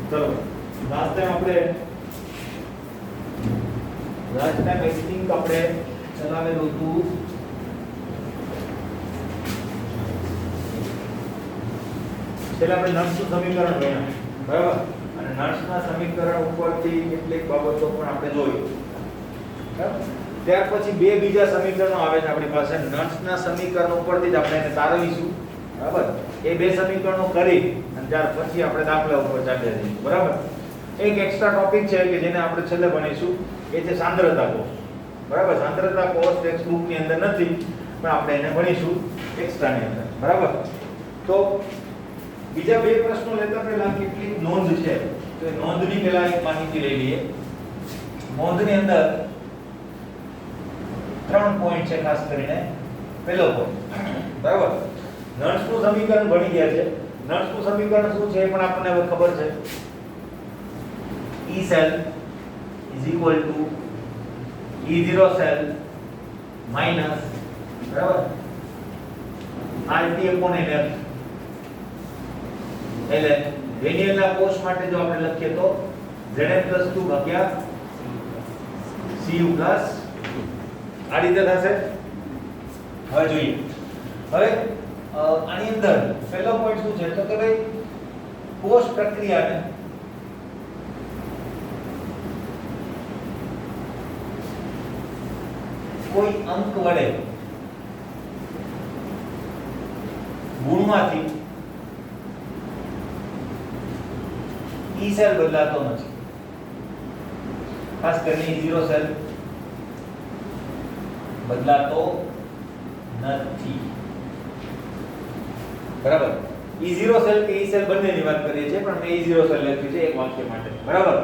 ચલો last time I think આપણે ચલાવેલું હતું એટલે આપણે નર્સનું સમીકરણ ભણ્યા બરાબર અને નર્સના સમીકરણ ઉપરથી કેટલીક બાબતો પણ આપણે જોઈ બરાબર ત્યાર પછી બે બીજા સમીકરણો આવે છે આપણી પાસે નર્સના સમીકરણ ઉપરથી જ આપણે એને તારવીશું બરાબર એ બે સમીકરણો કરી અને ત્યાર પછી આપણે દાખલા ઉપર ચાલ્યા જઈશું બરાબર એક એક્સ્ટ્રા ટોપિક છે કે જેને આપણે છેલ્લે ભણીશું એ છે સાંદ્રતા કોષ બરાબર સાંદ્રતા કોષ ટેક્સ્ટ બુક ની અંદર નથી પણ આપણે એને ભણીશું એક્સ્ટ્રા ની અંદર બરાબર તો બીજા બે પ્રશ્નો લેતા પહેલા કેટલીક નોંધ છે તો એ નોંધની પહેલા એક માહિતી લઈ લઈએ નોંધની અંદર 3 પોઈન્ટ છે ખાસ કરીને પહેલો પોઈન્ટ બરાબર નર્સનું સમીકરણ ભણી ગયા છે નર્સનું સમીકરણ શું છે એ પણ આપણને હવે ખબર છે E cell is equal to E0 cell minus બરાબર RT upon NF એટલે ડેનિયલના કોષ માટે જો આપણે લખીએ તો Zn+2 ભાગ્યા Cu પ્લસ આ રીતે થશે હવે જોઈએ હવે આની અંદર પહેલો પોઈન્ટ શું છે તો કે ભાઈ કોષ પ્રક્રિયાને કોઈ અંક વડે ગુણવાથી E સેલ બદલાતો નથી ખાસ કરીને E0 સેલ બદલાતો નથી બરાબર E0 સેલ કે E સેલ બંનેની વાત કરીએ છીએ પણ મેં E0 સેલ લખ્યું છે એક વાક્ય માટે બરાબર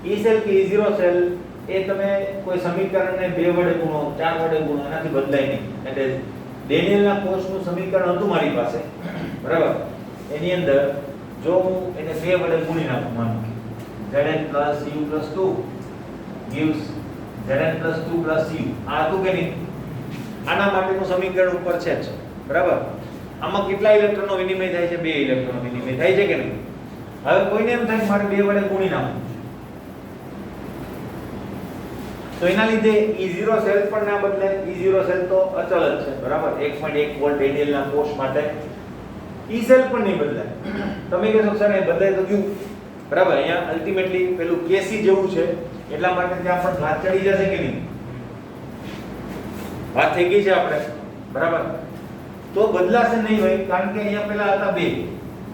E સેલ કે E0 સેલ એ તમે કોઈ સમીકરણને 2 વડે ગુણો 4 વડે ગુણો એનાથી બદલાય નહીં એટલે ડેનિયલના કોષનું સમીકરણ હતું મારી પાસે બરાબર એની અંદર જો હું એને 2 વડે ગુણી નાખું માનો Zn + Cu + 2 gives Zn + 2 + Cu આ હતું કે નહીં આના માટેનું સમીકરણ ઉપર છે જ બરાબર આમાં કેટલા ઇલેક્ટ્રોનનો વિનિમય થાય છે 2 ઇલેક્ટ્રોનનો વિનિમય થાય છે કે નહીં હવે કોઈને એમ થાય મારે 2 વડે ગુણી નાખું તો એના લીધે E0 સેલ પણ ના બદલાય E0 સેલ તો અચલ જ છે બરાબર 1.1 વોલ્ટ ડેનિયલના કોષ માટે E સેલ પણ નહીં બદલાય તમે કહેશો સર એ બદલાય તો ક્યું બરાબર અહીંયા અલ્ટિમેટલી પેલું Kc જેવું છે એટલા માટે ત્યાં પણ ઘાત ચડી જશે કે નહીં વાત થઈ ગઈ છે આપણે બરાબર તો બદલાશે નહીં ભાઈ કારણ કે અહીંયા પેલા હતા 2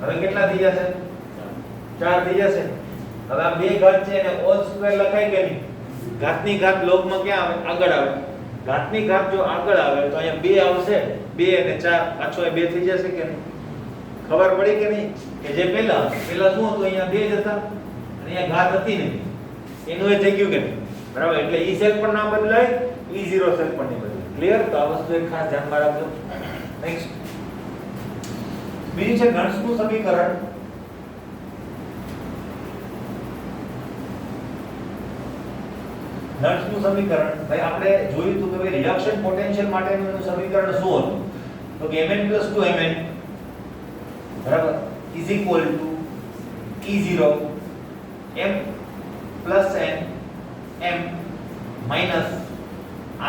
હવે કેટલા થઈ જશે 4 થઈ જશે હવે આ 2 ઘાત છે એને હોલ સ્ક્વેર લખાય કે નહીં ઘાતની ઘાત લોગમાં ક્યાં આવે આગળ આવે ઘાતની ઘાત જો આગળ આવે તો અહીંયા 2 આવશે 2 અને 4 પાછો એ 2 થઈ જશે કે નહીં ખબર પડી કે નહીં કે જે પહેલા શું હતું અહીંયા 2 જ હતા અને અહીંયા ઘાત હતી નહીં એનું એ થઈ ગયું કે નહીં બરાબર એટલે E સેલ પણ ના બદલાય E0 સેલ પણ નહીં બદલાય ક્લિયર તો આ વસ્તુ એક ખાસ ધ્યાનમાં રાખજો નેક્સ્ટ બીજું છે નર્સનું સમીકરણ નર્સનું સમીકરણ ભાઈ આપણે જોયું હતું કે ભાઈ રિડક્શન પોટેન્શિયલ માટેનું સમીકરણ શું હતું તો કે Mn + 2Mn બરાબર is equal to E0 M plus N M minus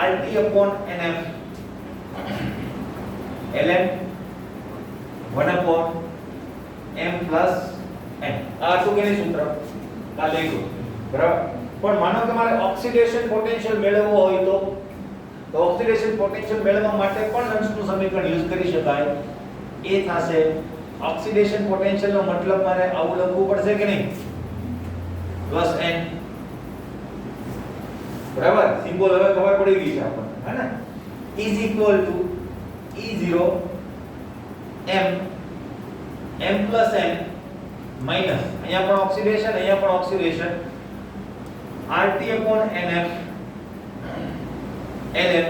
RT upon NF ln 1 upon M plus N આ શું કે સૂત્ર આ લખ્યું બરાબર પણ માનો કે મારે ઓક્સિડેશન પોટેન્શિયલ મેળવવો હોય તો ઓક્સિડેશન પોટેન્શિયલ મેળવવા માટે પણ નર્સનું સમીકરણ યુઝ કરી શકાય એ થશે ઓક્સિડેશન પોટેન્શિયલ નો મતલબ મારે આવું લખવું પડશે કે નહીં +n બરાબર સિમ્બોલ હવે ખબર પડી ગઈ છે આપણને હે ને is equal to E0 M M plus N minus અહીંયા પણ oxidation RT upon NF ln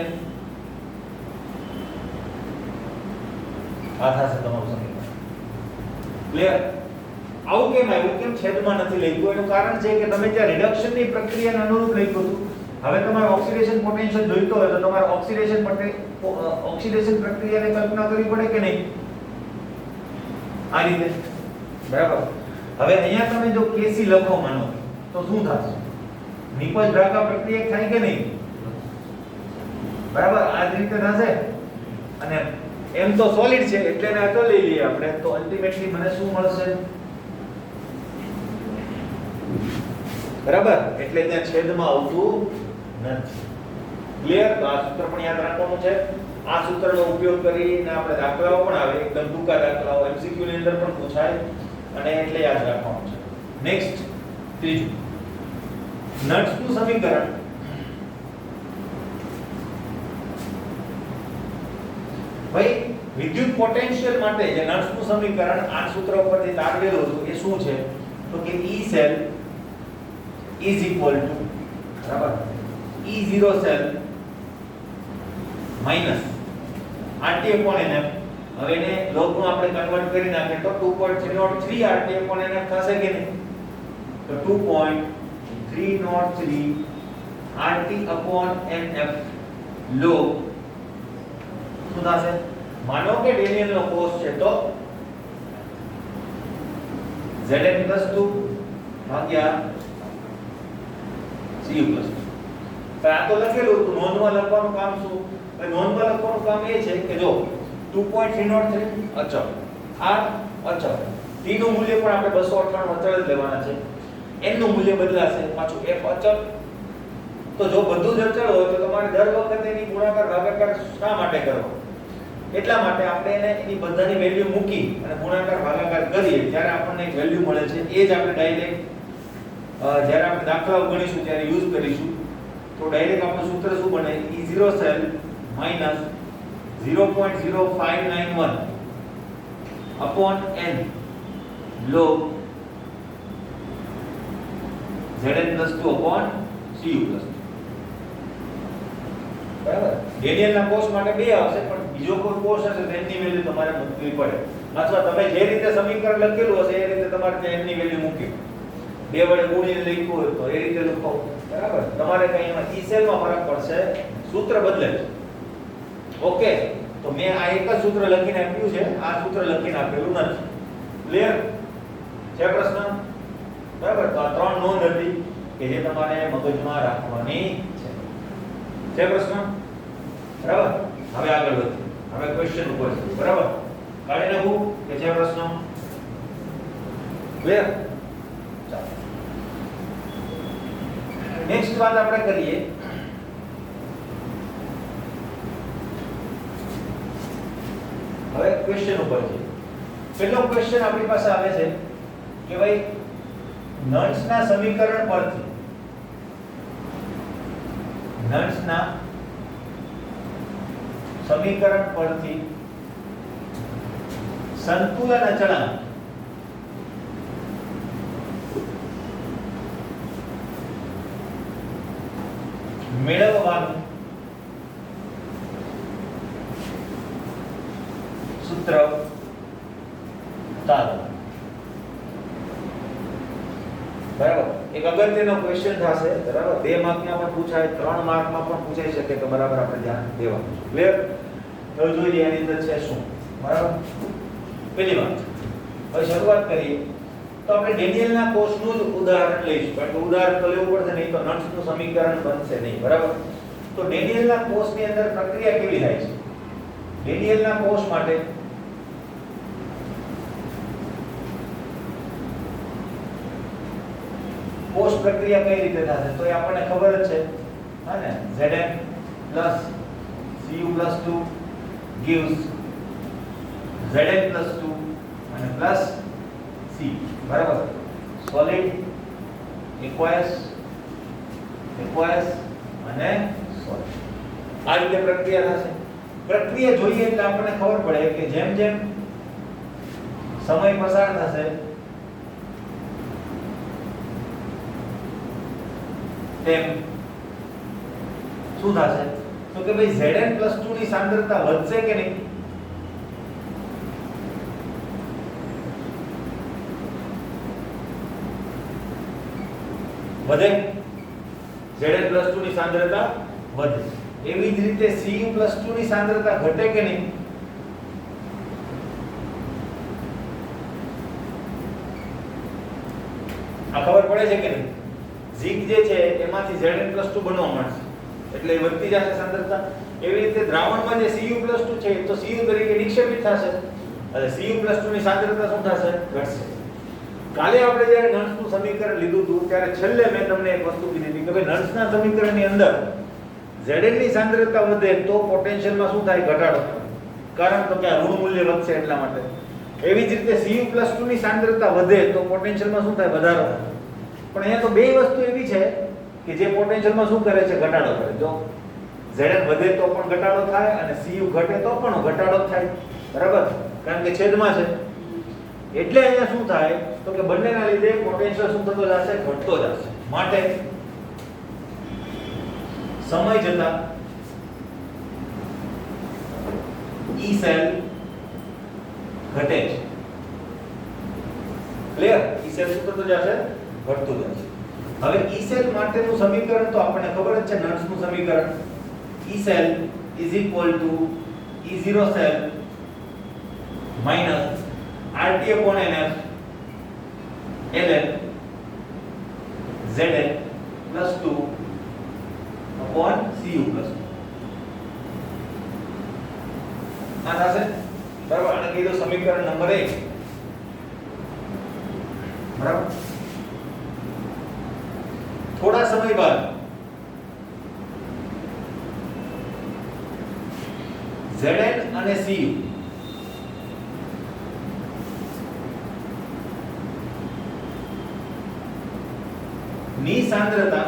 આ થશે તમારું સમીકરણ ક્લિયર આવું કેમ આવ્યું કેમ છેદમાં નથી લખ્યું એનું કારણ છે કે તમે જે રિડક્શનની પ્રક્રિયાને અનુરૂપ લખ્યું હતું હવે તમારે ઓક્સિડેશન પોટેન્શિયલ જોઈતો હોય તો તમારે ઓક્સિડેશન પ્રક્રિયાને કલ્પના કરવી પડે કે નહીં આ રીતે બરાબર હવે અહીંયા તમે જો Kc લખો માનો તો શું થશે? નિપજ ભાગા પ્રક્રિયા થાય કે નહીં? બરાબર આ જ રીતે થશે. અને એમ તો સોલિડ છે એટલે એને અચળ લઈ લઈએ આપણે, તો અલ્ટિમેટલી મને શું મળશે? બરાબર, એટલે ત્યાં છેદમાં આવતું નથી. ક્લિયર? તો આ સૂત્ર પણ યાદ રાખવાનું છે. આ સૂત્રનો ઉપયોગ કરીને આપણે દાખલાઓ પણ આવે, એકદમ ટૂંકા દાખલાઓ એમસીક્યુ ની અંદર પણ પૂછાય, અને એટલે યાદ રાખવાનું છે. નેક્સ્ટ ત્રીજું, નટ્સનું સમીકરણ. ભાઈ વિદ્યુત પોટેન્શિયલ માટે જે નટ્સનું સમીકરણ આ સૂત્ર પરથી તારવેલું હતું એ શું છે? તો કે E cell is equal to બરાબર E0 cell minus RT upon NF. હવે એને લોગમાં આપણે કન્વર્ટ કરી નાખીએ તો 2.303 RT upon NF થશે કે નહીં? તો 2.303 RT upon NF log શું થશે? માનો કે ડેનિયલ નો કોષ છે તો Zn+2 ભાગ્યા Cu+2. આ તો લખેલું હતું, નોંધમાં લખવાનું કામ શું? નોંધમાં લખવાનું કામ એ છે કે જો 2.303 અચળ, R અચળ, T નું મૂલ્ય પણ આપણે 298 અચળ જ લેવાના છે, N નું મૂલ્ય બદલાશે, પાછું F અચળ. તો જો બધું જ અચળ હોય તો તમારે દર વખતે એની ગુણાકાર ભાગાકાર શા માટે કરવો? એટલા માટે આપણે એને એની બધાની વેલ્યુ મૂકી અને ગુણાકાર ભાગાકાર કરીએ ત્યારે આપણને એક વેલ્યુ મળે છે. એ જ આપણે ડાયરેક્ટ જ્યારે આપણે દાખલાઓ ગણીશું ત્યારે યુઝ કરીશું. તો ડાયરેક્ટ આપણું સૂત્ર શું બને? E0 cell minus 0.0591 upon n log Zn+2 upon Cu+2. બરાબર? ડેનિયલના કોષ માટે 2 આવશે, પણ બીજો કોઈ કોષ હશે તો એની વેલ્યુ તમારે મૂકવી પડે, અથવા તમે જે રીતે સમીકરણ લખેલું હશે એ રીતે તમારે ત્યાં એની વેલ્યુ મૂકવી. 2 વડે ગુણીને લખ્યું હોય તો એ રીતે લખો. બરાબર? તમારે કઈ એમાં E cell માં ફરક પડશે, સૂત્ર બદલે છે. ઓકે, તો મેં આ એક જ સૂત્ર લખીને આપ્યું છે, આ સૂત્ર લખીને આપેલું નથી. ક્લિયર છે પ્રશ્ન? બરાબર? તો આ 3 નોંધ હતી કે જે તમારે મગજમાં રાખવાની છે પ્રશ્ન? બરાબર? હવે આગળ વધીએ. હવે ક્વેશ્ચન ઉપર છે. બરાબર? કાઢી નાખું કે છે પ્રશ્ન? ક્લિયર? ચાલો નેક્સ્ટ વાત આપણે કરીએ. હવે ક્વેશ્ચન ઉપર છે. પહેલો ક્વેશ્ચન આપણી પાસે આવે છે કે ભાઈ નટ્સના સમીકરણ પરથી સંતુલન અચળાંક મેળવવાનું સૂત્ર તારો. બરાબર? એક અગત્યનો ક્વેશ્ચન થશે. બરાબર? 2 માર્કમાં પણ પૂછાય, 3 માર્કમાં પણ પૂછાઈ શકે, તો બરાબર આપણે ધ્યાન દેવાનું. ક્લિયર? તો જોઈએ એની અંદર છે શું. બરાબર? પહેલી વાત, હવે શરૂઆત કરીએ તો આપણે ડેનિયલના કોષનું જ ઉદાહરણ લઈશું, કારણ કે ઉદાહરણ તો લેવું પડશે, નહીં તો નટ્સનું સમીકરણ બનશે નહીં. બરાબર? તો ડેનિયલના કોષની અંદર પ્રક્રિયા કેવી થાય છે? ડેનિયલના કોષ માટે કોષ પ્રક્રિયા કઈ રીતે થશે? તો એ આપણને ખબર જ છે, હા ને? Zn plus Cu+2 gives Zn+2 અને પ્લસ C. બરાબર? સોલિડ, એક્વાયસ અને સોલિડ. આ રીતે પ્રક્રિયા થશે. પ્રક્રિયા જોઈએ એટલે આપણને ખબર પડે કે જેમ જેમ સમય પસાર થશે તેમ શું થશે? તો કે ભાઈ Zn+2 ની સાંદ્રતા વધશે કે નહીં? વધે. Zn+2 ની સાંદ્રતા વધે. એવી જ રીતે Cu+2 ની સાંદ્રતા ઘટે કે નહીં? આ ખબર પડે છે કે નહીં? ઝીંક જે છે એમાંથી Zn+2 બનવા માંડશે એટલે એ વધતી જશે સાંદ્રતા. એવી રીતે દ્રાવણમાં જે Cu+2 છે તો Cu તરીકે નિક્ષેપિત થશે એટલે Cu+2 ની સાંદ્રતા શું થશે? ઘટશે. કાલે આપણે જ્યારે નર્સનું સમીકરણ લીધું હતું ત્યારે છેલ્લે મેં તમને એક વસ્તુ કીધી હતી કે ભાઈ નર્સના સમીકરણની અંદર Zn ની સાંદ્રતા વધે તો પોટેન્શિયલમાં શું થાય? ઘટાડો થાય. કારણ તો કે આ ઋણ મૂલ્ય વધશે એટલા માટે. એવી જ રીતે Cu+2 ની સાંદ્રતા વધે તો પોટેન્શિયલમાં શું થાય? વધારો થાય. પણ અહીંયા તો બે વસ્તુ એવી છે કે જે પોટેન્શિયલમાં શું કરે છે? ઘટાડો કરે. જો Zn વધે તો પણ ઘટાડો થાય અને Cu ઘટે તો પણ ઘટાડો થાય. બરાબર? કારણ કે છેદમાં છે. એટલે અહીંયા શું થાય તો કે બંનેના લીધે પોટેન્શિયલ શું થતો જશે? ઘટતો જશે. માટે સમય જતા E સેલ ઘટે છે. ક્લિયર? E સેલ શું થતો જશે? ઘટતો જશે. હવે E સેલ માટેનું સમીકરણ તો આપણને ખબર જ છે નર્સનું સમીકરણ. E cell E0 cell minus RT upon NF ln Zn plus 2 upon Cu plus 2. આ થશે બરાબર. આને કીધું સમીકરણ નંબર 1. બરાબર. થોડા સમય બાદ Zn અને Cu ની સાંદ્રતા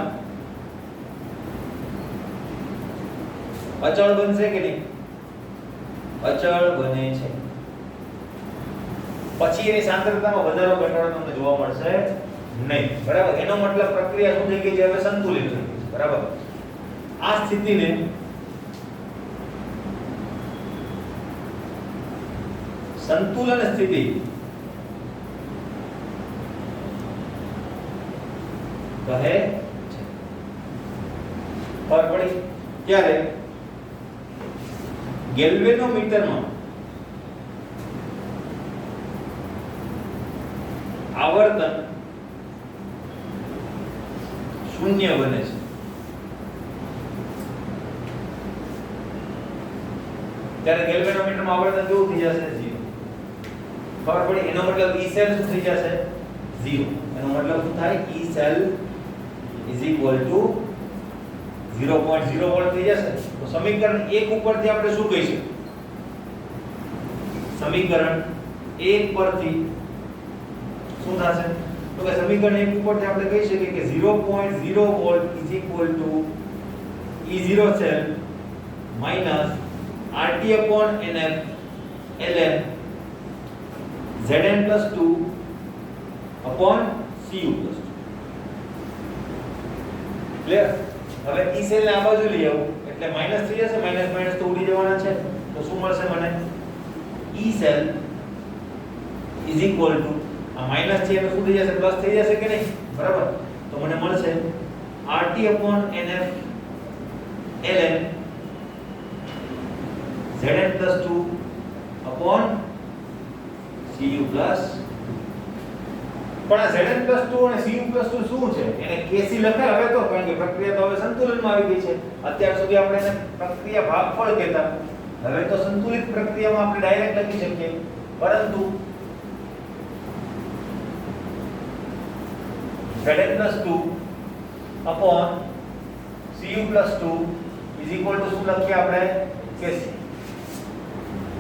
અચળ બનશે કે નહીં? અચળ બને છે. પછી એની સાંદ્રતામાં વધારો ઘટાડો તમને જોવા મળશે નહીં. બરાબર? એનો મતલબ પ્રક્રિયા શું થઈ ગઈ છે? હવે સંતુલિત થઈ ગઈ છે. બરાબર? આ સ્થિતિને સંતુલન સ્થિતિ કહે છે. ખબર પડી? ક્યારે? ગેલ્વેનોમીટરમાં આવર્તન શૂન્ય બને છે. ત્યારે ગેલ્વેનોમીટરમાં આવર્તન કેવું થઈ જશે? 0. ખબર પડી? એનો મતલબ E સેલ શું થઈ જશે? 0. એનો મતલબ શું થાય? E સેલ = 0.0 વોલ્ટ થઈ જશે. તો સમીકરણ 1 ઉપરથી આપણે શું કહી શકીએ? સમીકરણ 1 પરથી શું થશે? તો કે સમીકરણ 1 ઉપરથી આપણે કહી શકીએ કે 0.0 volt = E0 cell - RT upon NF ln Zn+2 upon Cu+2. Clear? હવે E સેલ ને આ બાજુ લઈ આવું એટલે માઈનસ થઈ જશે. માઈનસ માઈનસ તો ઉડી જવાના છે. તો શું મળશે મને? E સેલ = આ માઈનસ છે એટલે શું થઈ જશે? પ્લસ થઈ જશે કે નહીં? બરાબર? તો મને મળશે RT upon NF ln Zn+2 upon Cu+. પણ આ Zn+2 અને Cu+2 શું છે? એને Kc લખાય હવે તો, કારણ કે પ્રક્રિયા તો હવે સંતુલનમાં આવી ગઈ છે. અત્યાર સુધી આપણે એને પ્રક્રિયા ભાગફળ કહેતા. હવે તો સંતુલિત પ્રક્રિયામાં આપણે ડાયરેક્ટ લખી શકીએ. પરંતુ Zn+2 upon Cu+2 = શું લખીએ આપણે? Kc.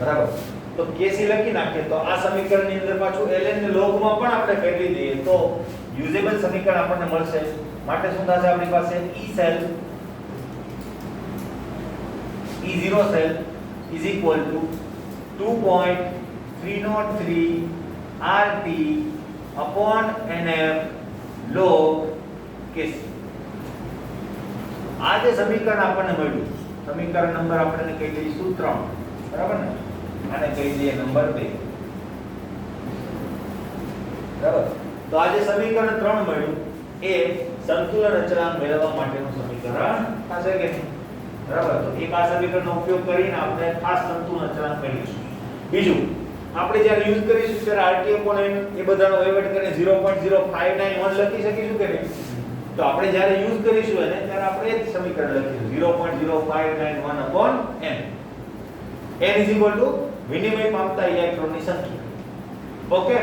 બરાબર? તો Kc લખી નાખીએ તો આ સમીકરણની અંદર પાછું ln ને લોગમાં પણ આપણે ફેરવી દઈએ તો યુઝેબલ સમીકરણ આપણને મળશે. માટે શું થશે આપણી પાસે? E cell E0 cell = 2.303 RT upon NF log Kc. આ જે સમીકરણ આપણને મળ્યું, સમીકરણ નંબર આપણે કહી દઈશું 3. બરાબર ને? આને કહી દઈએ નંબર 2. બરાબર? તો આ જે સમીકરણ 3 મળ્યું એ સંતુલન અચળાંક મેળવવા માટેનું સમીકરણ થશે કે નહીં? બરાબર? તો એક આ સમીકરણનો ઉપયોગ કરીને આપણે ખાસ સંતુલન અચળાંક મેળવીશું. બીજું આપણે જ્યારે યુઝ કરીશું ત્યારે RT upon n એ બધાનો વહીવટ કરીને 0.0591 લખી શકીશું કે નહીં? તો આપણે જ્યારે યુઝ કરીશું એને ત્યારે આપણે એ જ સમીકરણ લખીશું 0.0591 upon n. n is equal to વિનિમય પામતા ઇલેક્ટ્રોનની સંખ્યા. ઓકે,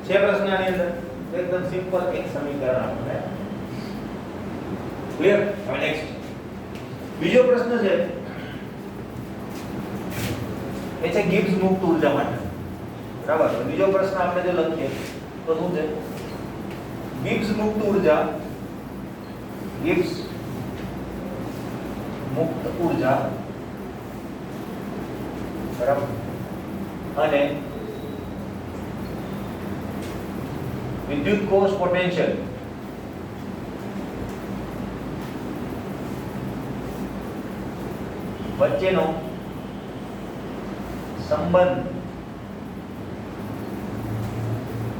છે પ્રશ્ન આની અંદર એકદમ સિમ્પલ એક સમીકરણ આપણે ક્લિયર. હવે નેક્સ્ટ બીજો પ્રશ્ન છે એ છે ગિબ્સ મુક્ત ઊર્જા માટે. બરાબર, બીજો પ્રશ્ન આપણે જો લખીએ તો શું છે? ગિબ્સ મુક્ત ઊર્જા, ગિબ્સ મુક્ત ઊર્જા બરાબર અને વિદ્યુત કોષ પોટેન્શિયલ વચ્ચેનો સંબંધ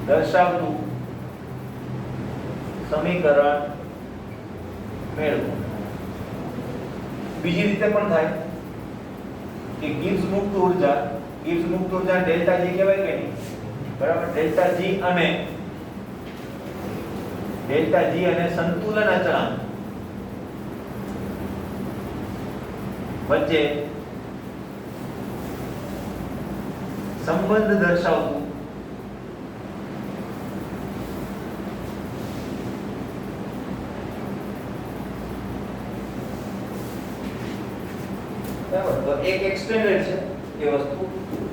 દર્શાવતું સમીકરણ મેળવો. બીજી રીતે પણ થાય કે ગિબ્સ મુક્ત ઊર્જા ડેલ્ટા G કહેવાય કે નહીં? બરાબર, ડેલ્ટા G અને સંતુલન અચળાંક વચ્ચે સંબંધ દર્શાવતું બરાબર. તો એક એક્સટેન્ડેડ છે એ વસ્તુ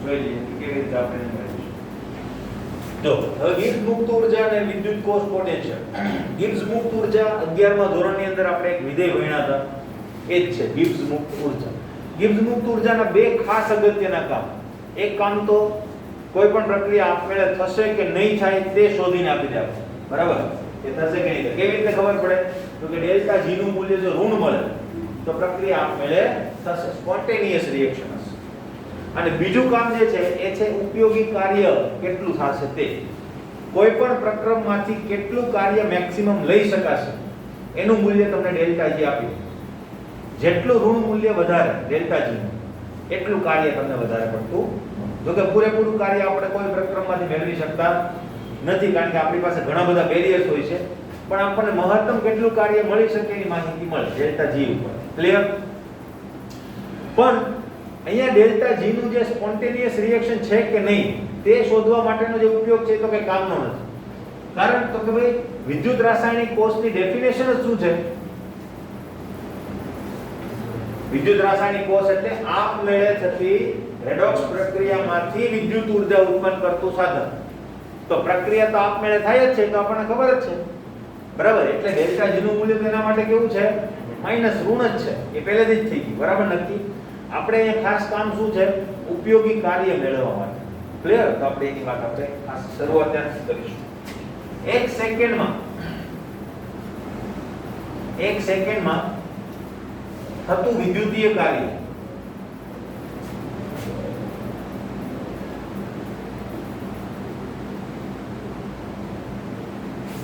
જોઈ લઈએ કે કેવી રીતે આપણે મેળવીશું. જો હવે ગિબ્સ મુક્ત ઊર્જા અને વિદ્યુત કોષ પોટેન્શિયલ. ગિબ્સ મુક્ત ઊર્જા 11મા ધોરણની અંદર આપણે એક વિધેય ભણ્યા હતા, એ જ છે ગિબ્સ મુક્ત ઊર્જા. ગિબ્સ મુક્ત ઊર્જાના બે ખાસ અગત્યના કામ. એક કામ તો કોઈ પણ પ્રક્રિયા આપમેળે થશે કે નહીં થાય તે શોધીને આપી દે આપણે. બરાબર, એ થશે કે નહીં થાય કેવી રીતે ખબર પડે? તો કે ડેલ્ટા G નું મૂલ્ય જો ઋણ મળે તો પ્રક્રિયા આપમેળે થશે, સ્પોન્ટેનિયસ રિએક્શન હશે. અને બીજું કામ જે છે એ છે ઉપયોગી કાર્ય કેટલું થશે તે. કોઈ પણ પ્રક્રમમાંથી કેટલું કાર્ય મેક્સિમમ લઈ શકાશે એનું મૂલ્ય તમને ડેલ્ટા G આપી દે. જેટલું ઋણ મૂલ્ય વધારે ડેલ્ટા G એટલું કાર્ય તમને વધારે પડતું. જો કે પૂરેપૂરું કાર્ય આપણે કોઈ પ્રક્રમમાંથી મેળવી શકતા નથી, કારણ કે આપણી પાસે ઘણા બધા બેરિયર્સ હોય છે, પણ આપણને મહત્તમ કેટલું કાર્ય મળી શકે એની માહિતી મળે ડેલ્ટા G ઉપર. ક્લિયર? પણ અહીંયા ડેલ્ટા G નું જે સ્પોન્ટેનિયસ રિએક્શન છે કે નહીં તે શોધવા માટેનો જે ઉપયોગ છે તો કે કામનો નથી. કારણ તો કે ભાઈ વિદ્યુત રાસાયણિક કોષની ડેફિનેશન જ શું છે? વિદ્યુત રાસાયણિક કોષ એટલે આપમેળે થતી રેડોક્સ પ્રક્રિયામાંથી વિદ્યુત ઊર્જા ઉત્પન્ન કરતું સાધન. તો પ્રક્રિયા તો આપમેળે થાય જ છે, તો આપણને ખબર જ છે. બરાબર, એટલે ડેલ્ટા G નું મૂલ્ય તેના માટે કેવું છે? માઈનસ, ઋણ જ છે. એ પહેલેથી જ થઈ ગયું. બરાબર નથી? આપણે અહીંયા ખાસ કામ શું છે? ઉપયોગી કાર્ય મેળવવા માટે. ક્લિયર? તો આપણે એની વાત આપણે ખાસ શરૂઆત ત્યાંથી કરીશું. 1 સેકન્ડમાં થતું વિદ્યુતીય કાર્ય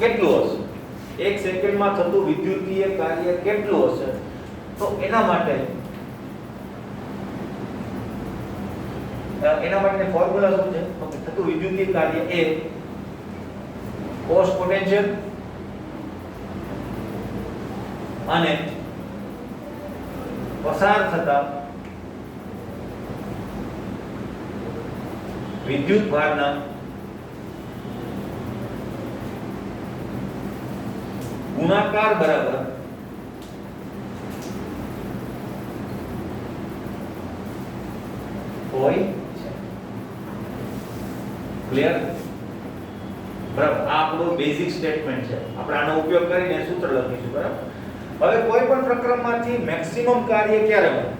કેટલું હશે? 1 સેકન્ડમાં થતું વિદ્યુતીય કાર્ય કેટલું હશે? તો એના માટેની ફોર્મ્યુલા શું છે? તો થતું વિદ્યુતીય કાર્ય એ કોષ પોટેન્શિયલ અને પસાર થતા વિદ્યુત ભારના ગુણાકાર બરાબર હોય છે. ક્લિયર? બરાબર, આ આપણું બેઝિક સ્ટેટમેન્ટ છે. આપણે આનો ઉપયોગ કરીને સૂત્ર લખીશું. બરાબર, હવે કોઈ પણ પ્રક્રમમાંથી મેક્સિમમ કાર્ય ક્યારે મળે?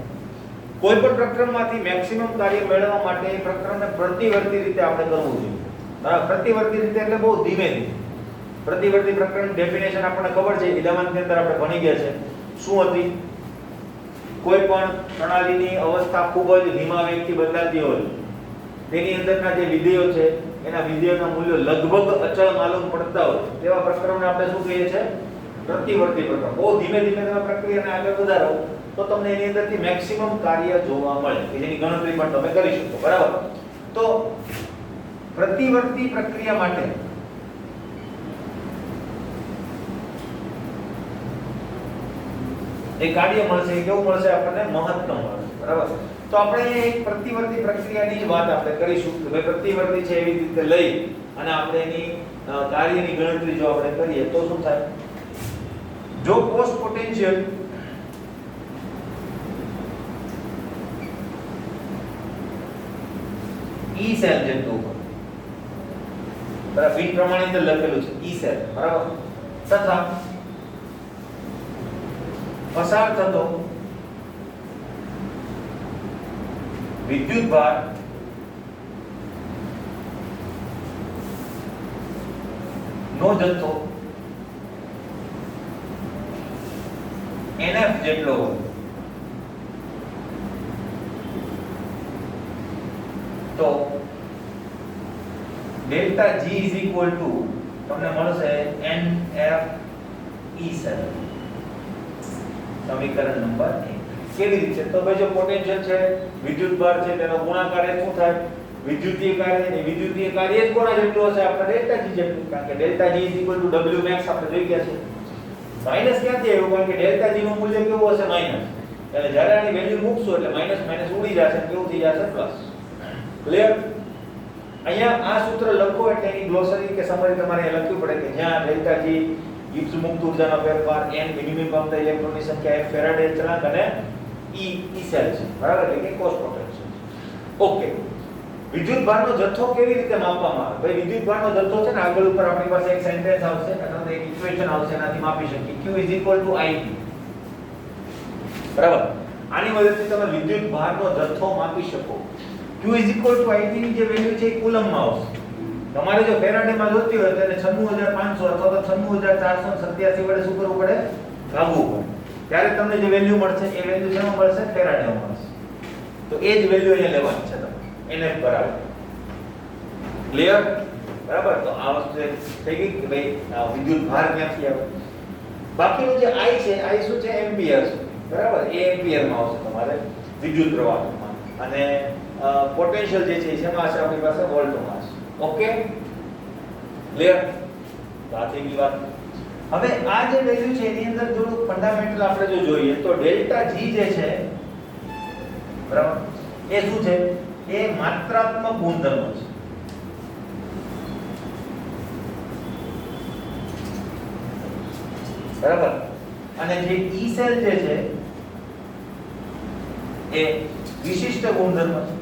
કોઈ પણ પ્રક્રમમાંથી મેક્સિમમ કાર્ય મેળવવા માટે એ પ્રક્રમને પ્રતિવર્તી રીતે આપણે કરવું જોઈએ. બરાબર, પ્રતિવર્તી રીતે એટલે બહુ ધીમે ધીમે. પ્રતિવર્તી પ્રક્રમની ડેફિનેશન આપણને ખબર છે, 11th ની અંદર આપણે ભણી ગયા છે. શું હતી? કોઈ પણ પ્રણાલીની અવસ્થા ખૂબ જ ધીમા વેગથી બદલાતી હોય તેની અંદરના જે વિધેયો છે એના વિધેયોના મૂલ્યો લગભગ અચળ માલુમ પડતા હોય તેવા પ્રક્રમને આપણે શું કહીએ છીએ? પ્રતિવર્તી પ્રક્રમ. બહુ ધીમે ધીમે તમે પ્રક્રિયાને આગળ વધારો તો તમને એની અંદરથી મેક્સિમમ કાર્ય જોવા મળે કે જેની ગણતરી પણ તમે કરી શકો. બરાબર, તો પ્રતિવર્તી પ્રક્રિયા માટે એ કાર્ય મળશે, કેવું મળશે આપણને? મહત્તમ મળશે, બરાબર. તો આપણે એક પ્રતિવર્તી પ્રક્રિયાની જ વાત આપણે કરીશું કે ભાઈ પ્રતિવર્તી છે એવી રીતે લઈ અને આપણે એની કાર્યની ગણતરી જો આપણે કરીએ તો શું થાય? જો પોસ્ટ પોટેન્શિયલ ઈ સેલ જેટલું હોય, બરાબર, બીજ પ્રમાણે અંદર લખેલું છે ઈ સેલ, બરાબર, તથા પસાર થતો વિદ્યુત ભાર નો જથ્થો NF જેટલો હોય તો delta G is equal to તમને મળશે NF E સેલ, સમીકરણ નંબર 1. કેવી રીતે? તો ભાઈ જો પોટેન્શિયલ છે, વિદ્યુત ભાર છે, તેનો ગુણાકાર એ શું થાય? વિદ્યુતીય કાર્ય, ને વિદ્યુતીય કાર્ય જ કોના જેટલું હશે? આપણે ડેલ્ટા G જેટલું, કારણ કે delta G is equal to W max આપણે જોઈ ગયા છે. માઈનસ ક્યાંથી આવ્યું? કારણ કે ડેલ્ટા G નું મૂલ્ય કેવું હશે? માઈનસ. એટલે જ્યારે આની વેલ્યુ મૂકશો એટલે માઈનસ માઈનસ ઉડી જશે, કેવું થઈ જશે? પ્લસ. ક્લિયર? અહીંયા આ સૂત્ર લખો એટલે એની ગ્લોસરી કે સમરી તમારે લખવું પડે કે જ્યાં ડેલ્ટા G ગિબ્સ મુક્ત ઊર્જાનો ફેરફાર, n મિનિમમ પામતા ઇલેક્ટ્રોનની સંખ્યા, f ફેરાડે ચલાંક અને e સેલ છે, બરાબર, એટલે કે કોસ્ટ પોટેન્શિયલ. ઓકે, વિદ્યુત ભારનો જથ્થો કેવી રીતે માપવામાં આવે? ભાઈ વિદ્યુત ભારનો જથ્થો છે ને, આગળ ઉપર આપણી પાસે એક સેન્ટેન્સ આવશે અથવા એક ઇક્વેશન આવશે, એનાથી માપી શકીએ. q = it, બરાબર. આની મદદથી તમે વિદ્યુત ભારનો જથ્થો માપી શકો. q = it ની જે વેલ્યુ છે એ કુલમમાં આવશે. તમારે જો ફેરાડેમાં જોતી હોય તો એને 96500 અથવા તો 96487 વડે શું કરવું પડે? ભાગવું પડે. ત્યારે તમને જે વેલ્યુ મળશે એ વેલ્યુ શેમાં મળશે? ફેરાડેમાં મળશે. તો એ જ વેલ્યુ અહીંયા લેવાની છે તમે, NF બરાબર. ક્લિયર? બરાબર. તો આ વસ્તુ થઈ ગઈ કે ભાઈ આ વિદ્યુત ભાર ક્યાંથી આવે. બાકીનું જે I છે, I શું છે? એમ્પિયર છે, બરાબર. એ એમ્પિયરમાં આવશે તમારે વિદ્યુત પ્રવાહમાં, અને પોટેન્શિયલ જે છે શેમાં હશે? આપણી પાસે વોલ્ટમાં હશે. Okay, clear? તો આ થઈ ગઈ વાત. હવે આ જે વેલ્યુ છે એની અંદર થોડું ફંડામેન્ટલ આપણે જો જોઈએ તો ડેલ્ટા G જે છે, બરાબર, એ શું છે? એ માત્રાત્મક ગુણધર્મ છે, બરાબર. અને જે E સેલ જે છે એ વિશિષ્ટ ગુણધર્મ છે,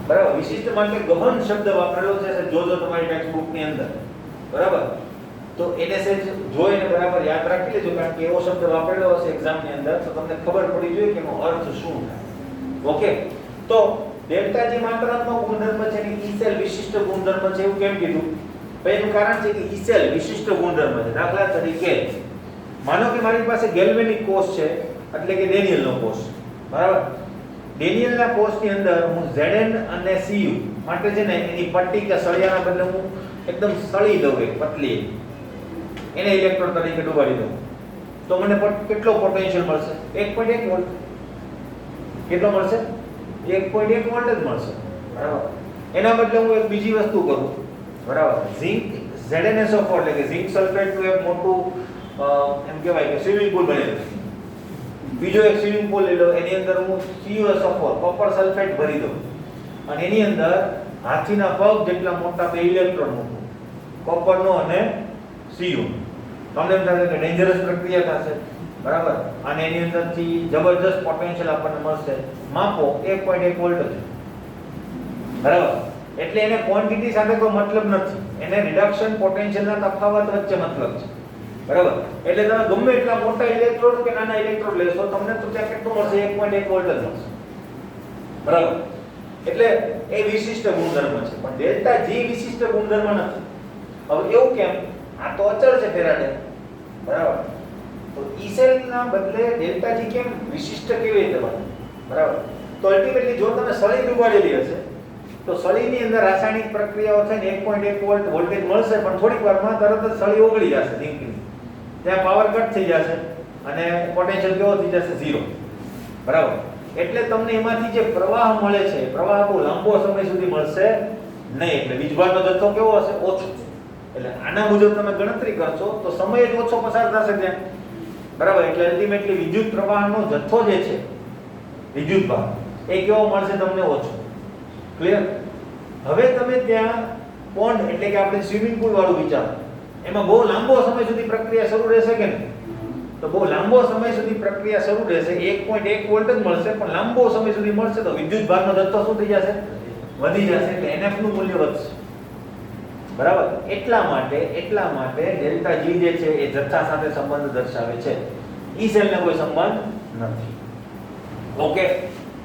બરાબર. વિશિષ્ટ માટે ગહન શબ્દ વાપરેલો છે જો તમારી ટેક્સ્ટ બુક ની અંદર, બરાબર. તો એને સેજ જોઈને બરાબર યાદ રાખી લેજો, કારણ કે એવો શબ્દ વાપરેલો હશે એક્ઝામ ની અંદર તો તમને ખબર પડી જોઈએ કે એનો અર્થ શું થાય. ઓકે, તો ડેલ્ટા G માત્રાત્મક ગુણધર્મ છે અને E સેલ વિશિષ્ટ ગુણધર્મ છે, એવું કેમ કીધું? ભાઈ એનું કારણ છે કે E સેલ વિશિષ્ટ ગુણધર્મ છે. દાખલા તરીકે માનો કે મારી પાસે ગેલ્વેનિક કોષ છે, એટલે કે ડેનિયલનો કોષ, બરાબર. ડેનિયલના કોષની અંદર હું Zn અને Cu માટે છે ને એની પટ્ટી કે સળિયાના બદલે હું એકદમ સળી દઉં, એક પતલી, એને ઇલેક્ટ્રોન તરીકે ડુબાડી દઉં, તો મને કેટલો પોટેન્શિયલ મળશે? 1.1 વોલ્ટ. કેટલો મળશે? 1.1 વોલ્ટ જ મળશે, બરાબર. એના બદલે હું એક બીજી વસ્તુ કરું, બરાબર. ઝિંક ZnSO4 એટલે કે ઝિંક સલ્ફેટનું એક મોટું એમ કહેવાય કે સ્વિમિંગ પુલ બને. બીજો એક સ્વિમિંગ પુલ લઈ લો, એની અંદર હું CuSO4 કોપર સલ્ફેટ ભરી દઉં અને એની અંદર હાથીના પગ જેટલા મોટા બે ઇલેક્ટ્રોન મૂકું, કોપરનો અને Cu. તમને એમ થાય કે ડેન્જરસ પ્રક્રિયા થશે, બરાબર. અને એની અંદરથી જબરદસ્ત પોટેન્શિયલ આપણને મળશે. માપો 1.1 વોલ્ટ છે, બરાબર. એટલે એને ક્વોન્ટિટી સાથે કોઈ મતલબ નથી, એને રિડક્શન પોટેન્શિયલના તફાવત વચ્ચે મતલબ છે, બરાબર. એટલે તમે ગમે એટલા મોટા ઇલેક્ટ્રોડ કે નાના ઇલેક્ટ્રોડ લેશો તમને તો ત્યાં કેટલું મળશે? 1.1 વોલ્ટ જ મળશે, બરાબર. એટલે એ વિશિષ્ટ ગુણધર્મ છે, પણ ડેલ્ટા G વિશિષ્ટ ગુણધર્મ નથી. હવે એવું કેમ? આ તો અચળ છે ફેરાડે, બરાબર. તો E સેલ ના બદલે ડેલ્ટા G કેમ વિશિષ્ટ કેવી રીતે બને, બરાબર? તો અલ્ટિમેટલી જો તમે સળી ડુબાડેલી હશે તો સળીની અંદર રાસાયણિક પ્રક્રિયાઓ થઈને 1.1 વોલ્ટ વોલ્ટેજ મળશે, પણ થોડીક વારમાં તરત જ સળી ઓગળી જશે, ઝીંકની. ત્યાં પાવર કટ થઈ જશે અને પોટેન્શિયલ કેવો થઈ જશે? 0, બરાબર. એટલે તમને એમાંથી જે પ્રવાહ મળે છે પ્રવાહ બહુ લાંબો સમય સુધી મળશે નહીં, એટલે વીજભારનો જથ્થો કેવો હશે? ઓછો. એટલે આના મુજબ તમે ગણતરી કરશો તો સમય જ ઓછો પસાર થશે ત્યાં, બરાબર. એટલે અલ્ટિમેટલી વિદ્યુત પ્રવાહનો જથ્થો જે છે વિદ્યુત ભાર એ કેવો મળશે તમને? ઓછો. ક્લિયર? હવે તમે ત્યાં પોન્ડ એટલે કે આપણે સ્વિમિંગ પુલ વાળું વિચારો, એમાં બહુ લાંબો સમય સુધી પ્રક્રિયા શરૂ રહેશે કે નહીં? તો બહુ લાંબો સમય સુધી પ્રક્રિયા શરૂ રહેશે, 1.1 વોલ્ટ જ મળશે, પણ લાંબો સમય સુધી મળશે તો વિદ્યુત ભારનો જથ્થો શું થઈ જશે? વધી જશે. એટલે NF નું મૂલ્ય વધશે, બરાબર. એટલા માટે ડેલ્ટા G જે છે એ જથ્થા સાથે સંબંધ દર્શાવે છે, ઈ સેલને કોઈ સંબંધ નથી. ઓકે,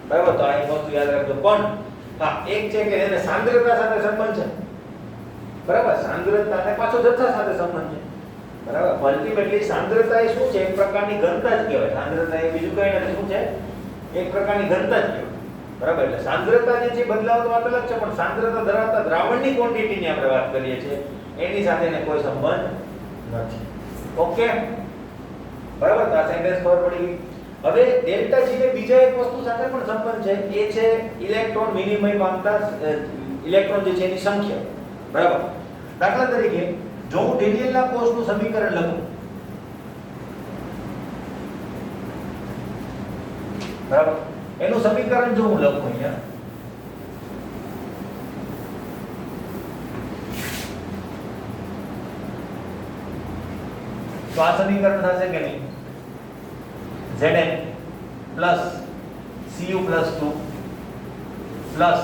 બરાબર. તો આ એક વસ્તુ યાદ રાખજો. પણ હા, એક છે કે એને સાંદ્રતા સાથે સંબંધ છે, બરાબર. સાંદ્રતા અને પાછો જથ્થા સાથે સંબંધ છે, બરાબર. અલ્ટિમેટલી સાંદ્રતા એ શું છે? એક પ્રકારની ઘનતા જ કહેવાય. સાંદ્રતા એ બીજું કંઈ નથી. શું છે? એક પ્રકારની ઘનતા જ કહેવાય, બરાબર. એટલે સાંદ્રતા જે છે બદલાવતો વાત અલગ છે, પણ સાંદ્રતા ધરાવતા દ્રાવણની ક્વોન્ટિટીની આપણે વાત કરીએ છીએ, એની સાથે એને કોઈ સંબંધ નથી. ઓકે, બરાબર. તો આ સેન્ટેન્સ ખબર પડી ગઈ. હવે ડેલ્ટા G ને બીજા એક વસ્તુ સાથે પણ સંબંધ છે, એ છે ઇલેક્ટ્રોન વિનિમય પામતા ઇલેક્ટ્રોન જે છે એની સંખ્યા, બરાબર. દાખલા તરીકે જો હું ડેનિયલના કોષનું સમીકરણ લખું, બરાબર, એનું સમીકરણ જો હું લખું અહીંયા, તો આ સમીકરણ થશે કે નહીં? Zn plus Cu plus 2 plus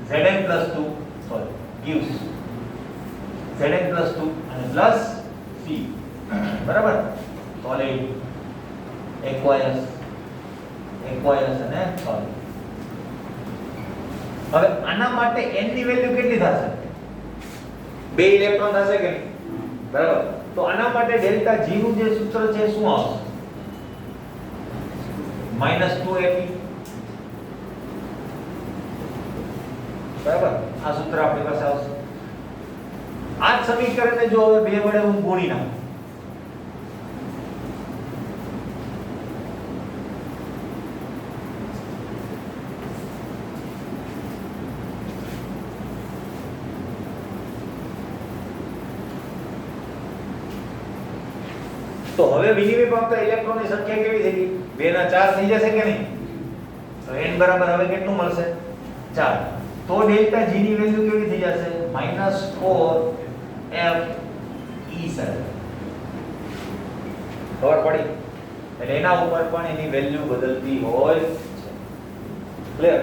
Zn plus 2 sorry gives Zn plus 2 અને plus C, બરાબર. solid aqueous અને solid. હવે આના માટે n ની વેલ્યુ કેટલી થશે? 2 ઇલેક્ટ્રોન થશે કે નહીં? બરાબર. તો આના માટે ડેલ્ટા G નું જે સૂત્ર છે શું આવશે? -2 Fe, બરાબર. આ સૂત્ર આપણી પાસે આવશે. આ જ સમીકરણને જો હવે 2 વડે હું ગુણી નાખું, તો હવે વિનિમય પામતા ઇલેક્ટ્રોનની સંખ્યા કેવી થઈ ગઈ? 2 ના 4 થઈ જશે કે નહીં? તો n બરાબર હવે કેટલું મળશે? 4. તો ડેલ્ટા G ની વેલ્યુ કેવી થઈ જશે? -4 Fe7. ખબર પડી? એટલે એના ઉપર પણ એની વેલ્યુ બદલતી હોય છે. ક્લિયર?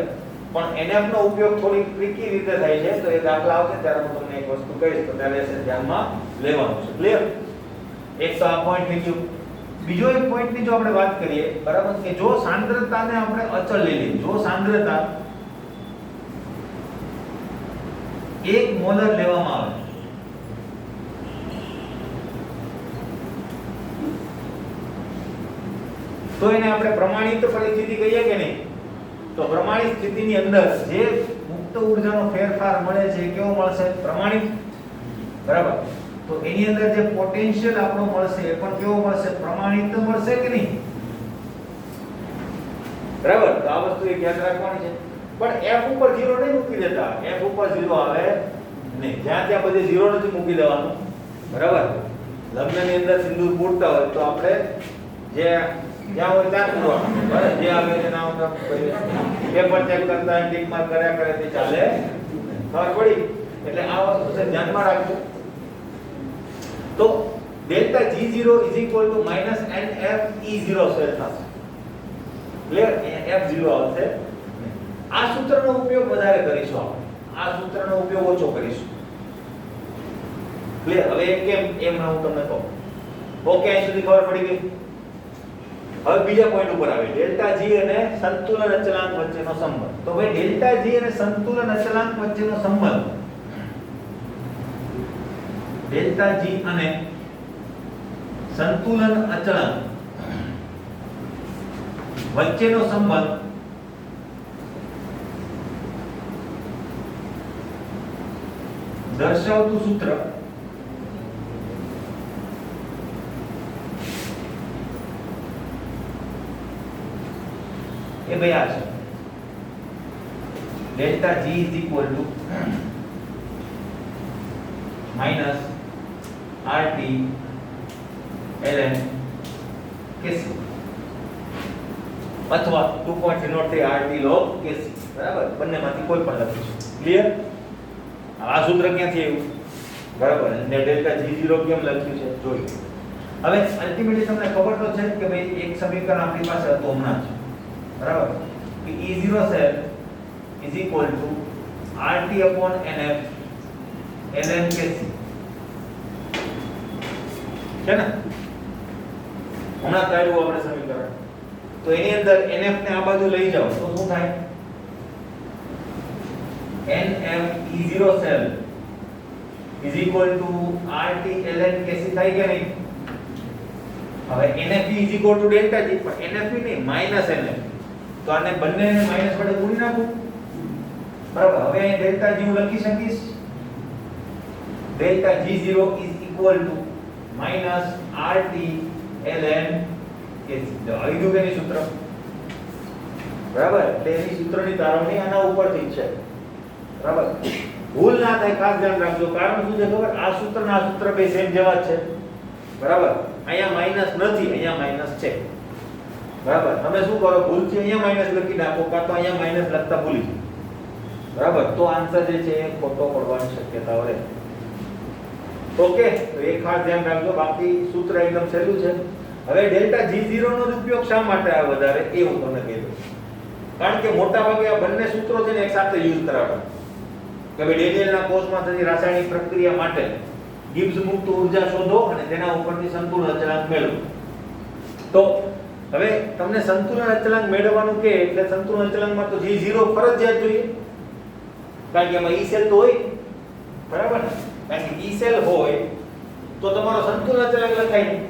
પણ NF નો ઉપયોગ થોડી ટ્રિકી રીતે થાય છે, તો એ દાખલા આવશે ત્યારે હું તમને એક વસ્તુ કહીશ, તો ત્યારે એ ધ્યાનમાં લેવાનું છે. ક્લિયર? એક તો આ પોઈન્ટ થઈ ગયું. બીજો એક પોઈન્ટ ની જો આપણે વાત કરીએ, બરાબર, કે જો સાંદ્રતાને આપણે અચળ લઈ લઈએ, જો સાંદ્રતા 1 મોલર લેવામાં આવે તો એને આપણે પ્રમાણિત પરિસ્થિતિ કહીએ કે નહીં? તો પ્રમાણિત સ્થિતિની અંદર જે મુક્ત ઊર્જાનો ફેરફાર મળે છે કેવો મળશે? પ્રમાણિત, બરાબર. તો એની અંદર જે પોટેન્શિયલ આપણો મળશે એ પણ કેવો મળશે? પ્રમાણિત મળશે કે નહીં? બરાબર. તો આ વસ્તુ એક યાદ રાખવાની છે. પણ F ઉપર 0 નહીં મૂકી દેતા. F ઉપર 0 આવે નહીં. જ્યાં ત્યાં બધે 0 નથી મૂકી દેવાનું, બરાબર. લગ્નની અંદર સિંદૂર પૂરતા હોય તો આપણે જે જ્યાં હોય ત્યાં પૂરવાનું, બરાબર. જે આવે તે નામ પેપર ચેક કરતા ટીક માર્ક કર્યા કરે તે ચાલે. ખબર પડી? એટલે આ વસ્તુ છે ધ્યાનમાં રાખજો. તો ડેલ્ટા G0 -NFE0 સેલ થશે. ક્લિયર? F0 આવશે. આ સૂત્રનો ઉપયોગ વધારે કરીશું આપણે. આ સૂત્રનો ઉપયોગ ઓછો કરીશું. ક્લિયર? હવે કેમ એમ હું તમને કહું. ઓકે, અહીં સુધી ખબર પડી ગઈ. હવે બીજા પોઈન્ટ ઉપર આવે, ડેલ્ટા G અને સંતુલન અચળાંક વચ્ચેનો સંબંધ. તો ભાઈ ડેલ્ટા G અને સંતુલન અચળાંક વચ્ચેનો સંબંધ, ડેલ્ટા G અને સંતુલન અચળાંક વચ્ચેનો સંબંધ દર્શાવતું સૂત્ર એ ભાઈ આ છે delta G is equal to minus RT ln Kc અથવા 2.03 RT log Kc બરાબર બંનેમાંથી કોઈ પણ લખીશું ક્લિયર આ સૂત્ર ક્યાંથી આવ્યું બરાબર અને ડેલ્ટા G0 કેમ લખ્યું છે જોયું હવે અલ્ટિમેટલી તમને ખબર તો છે કે ભાઈ એક સમીકરણ આપણી પાસે હતું હમણાં જ બરાબર કે E0 cell is equal to RT upon NF ln Kc છે ને હમણાં કાઢ્યું આપણે સમીકરણ તો એની અંદર NF ને આ બાજુ લઈ જાઓ તો શું થાય NF E0 cell is equal to RT ln Kc થાય કે નહીં હવે NF is equal to delta G પણ NF નહીં માઈનસ NF તો આને બંનેને માઈનસ વડે ગુણી નાખું બરાબર હવે અહીં ડેલ્ટા G હું લખી શકીશ delta G0 is equal to minus RT ln Kc તો આવી ગયું કે નહીં સૂત્ર બરાબર એટલે એની સૂત્રની તારવણી આના ઉપરથી છે બરાબર ભૂલ ના થાય ખાસ ધ્યાન રાખજો કારણ શું છે ખબર આ સૂત્ર ના સૂત્ર બે સેમ જેવા જ છે બરાબર અહીંયા માઈનસ નથી અહીંયા માઈનસ છે બરાબર તમે શું કરો ભૂલથી અહીંયા માઈનસ લખી નાખો કાં તો અહીંયા માઈનસ લખતા ભૂલી જાઓ બરાબર તો આન્સર જે છે એ ખોટો પડવાની શક્યતાઓ રહે ઓકે તો એક ખાસ ધ્યાન રાખજો બાકી સૂત્ર એકદમ સહેલું છે હવે ડેલ્ટા G0 નો ઉપયોગ શા માટે આ વધારે એ હું તમને કહી દઉં કારણ કે મોટા ભાગે આ બંને સૂત્રો છે ને એક સાથે યુઝ કરાવવા કે ભાઈ ડેનિયલના કોષમાં થતી રાસાયણિક પ્રક્રિયા માટે ગિબ્સ મુક્ત ઊર્જા શોધો અને તેના ઉપરથી સંતુલન અચળાંક મેળવો તો હવે તમને સંતુલન અચળાંક મેળવવાનું કે એટલે સંતુલન અચળાંકમાં તો G0 ફરજિયાત જોઈએ કારણ કે એમાં E સેલ તો હોય બરાબર ને કારણ કે E સેલ હોય તો તમારો સંતુલન અચળાંક લખાય નહીં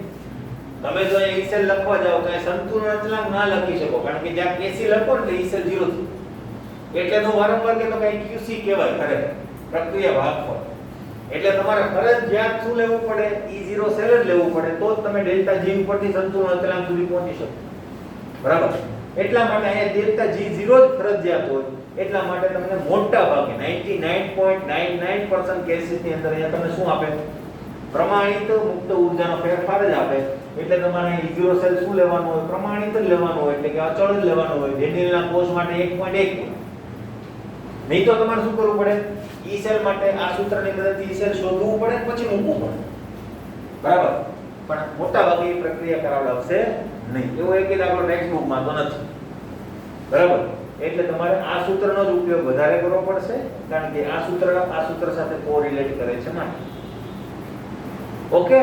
તમે જો અહીં E સેલ લખવા જાઓ તો એ સંતુલન અચળાંક ના લખી શકો કારણ કે જ્યાં Kc લખો ને એટલે E સેલ 0 થાય એટલે તો વારંવાર કે તો કઈ QC કહેવાય ખરે પ્રક્રિયા ભાગ પર એટલે તમારે ફરજિયાત શું લેવું પડે E0 સેલ જ લેવું પડે તો જ તમે ડેલ્ટા G ઉપરથી સંતુલન અચળાંક સુધી પહોંચી શકો બરાબર એટલા માટે અહીંયા ડેલ્ટા G0 જ ફરજિયાત હોય એટલા માટે તમને મોટા ભાગે 99.99% કેસીસ ની અંદર અહીંયા તમને શું આપે પ્રમાણિત મુક્ત ઊર્જાનો ફેરફાર જ આપે એટલે તમારે E0 સેલ શું લેવાનું હોય પ્રમાણિત જ લેવાનું હોય એટલે કે અચળ જ લેવાનું હોય ડેનિયલના કોષ માટે 1.1 નહીં તો તમારે શું કરવું પડે E સેલ માટે આ સૂત્રની મદદથી E સેલ શોધવું પડે પછી મૂકવું પડે બરાબર પણ મોટા ભાગે એ પ્રક્રિયા કરાવડાવશે નહીં એવો એક જ આપણો ટેક્સ્ટ બુકમાં તો નથી બરાબર એટલે તમારે આ સૂત્રનો જ ઉપયોગ વધારે કરવો પડશે કારણ કે આ સૂત્ર સાથે કોરિલેટ કરે છે માટે ઓકે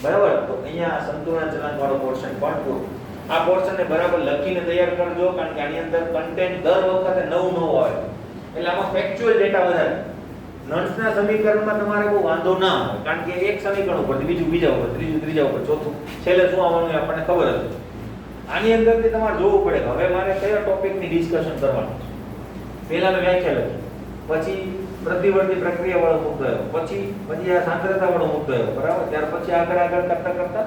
બરાબર તો અહીંયા સંતુલન અચળાંક વાળો પોર્શન પણ પૂરો આ પોર્શનને બરાબર લખીને તૈયાર કરજો કારણ કે આની અંદર કન્ટેન્ટ દર વખતે નવું આવે એટલે આમાં ફેક્ચ્યુઅલ ડેટા વધારે નર્સના સમીકરણમાં તમારે બહુ વાંધો ના આવે કારણ કે એક સમીકરણ ઉપર બીજું બીજા ઉપર ત્રીજું ત્રીજા ઉપર ચોથું છેલ્લે શું આવવાનું એ આપણને ખબર હતી આની અંદરથી તમારે જોવું પડે કે હવે મારે કયા ટોપિકની ડિસ્કશન કરવાનું છે પહેલા મેં વ્યાખ્યા લખી પછી પ્રતિવર્તી પ્રક્રિયા વાળો મુદ્દો આવ્યો પછી આ સાંદ્રતા વાળો મુદ્દો આવ્યો બરાબર ત્યાર પછી આગળ કરતા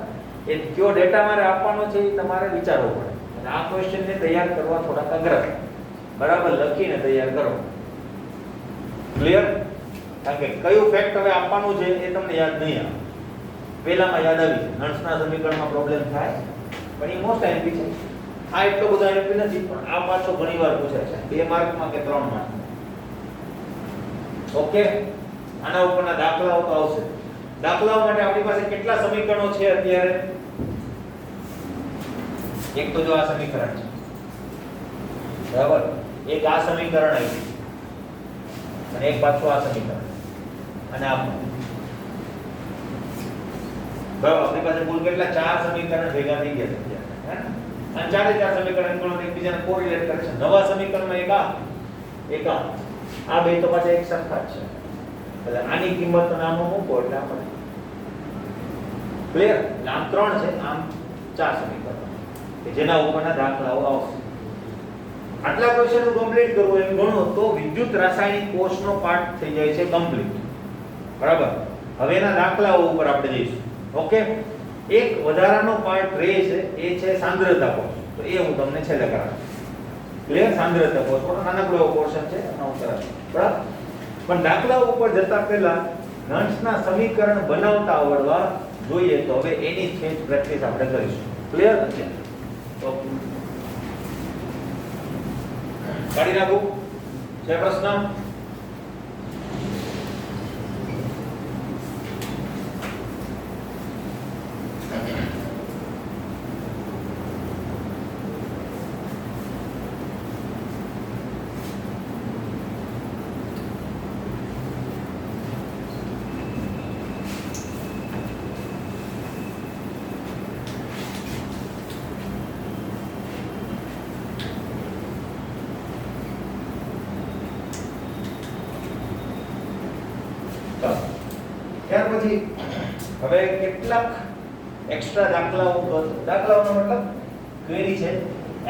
એ કયો ડેટા મારે આપવાનો છે એ તમારે વિચારવો પડે અને આ ક્વેશ્ચનને તૈયાર કરવા થોડાક અઘરા બરાબર લખીને તૈયાર કરો ક્લિયર કારણ કે કયું ફેક્ટ હવે આપવાનું છે એ તમને યાદ નહીં આવે પહેલામાં યાદ આવી છે નર્સના સમીકરણમાં પ્રોબ્લેમ થાય પણ એ મોસ્ટ એમપી છે આ એટલો બધો એમપી નથી પણ આ પાછો ઘણીવાર પૂછાય છે 2 માર્કમાં કે 3 માર્કમાં ઓકે આના ઉપરના દાખલાઓ તો આવશે દાખલાઓ માટે આપણી પાસે કેટલા સમીકરણો છે અત્યારે એક તો જો આ સમીકરણ છે બરાબર એક આ સમીકરણ આવ્યું અને એક પાછું આ સમીકરણ અને આ બરાબર આપણી પાસે કુલ કેટલા 4 સમીકરણ ભેગા થઈ ગયા છે હે અને ચારે ચાર સમીકરણ ગણો એકબીજાને કોરિલેટ કરે છે નવા સમીકરણમાં એક આ બે તો પાછા એક સરખા જ છે એટલે આની કિંમત નામો મૂકો એટલે આપણે ક્લિયર આમ 3 છે આમ 4 સમીકરણ કે જેના ઉપરના દાખલાઓ આવશે આટલા ક્વેશ્ચન કમ્પ્લીટ કરવું એમ ગણો તો વિદ્યુત રાસાયણિક કોષનો પાર્ટ થઈ જાય છે કમ્પ્લીટ બરાબર હવે એના દાખલાઓ ઉપર આપણે જઈશું ઓકે એક વધારાનો પાર્ટ રહે છે એ છે સાંદ્રતા કોષ તો એ હું તમને છેલ્લે કરાવું ક્લિયર? સાંદ્રતા કોષ પણ નાનકડો એવો પોર્શન છે એનો ઉત્તર આપો. બરાબર? પણ દાખલાઓ ઉપર જતા પહેલા નન્સના સમીકરણ બનાવતા આવડવા જોઈએ. તો હવે એની જ પ્રેક્ટિસ આપણે કરીશું. ક્લિયર? તો કાઢી નાખું છે પ્રશ્ન. ત્યાર પછી હવે કેટલાક એક્સ્ટ્રા દાખલાઓનો મતલબ ક્વેરી છે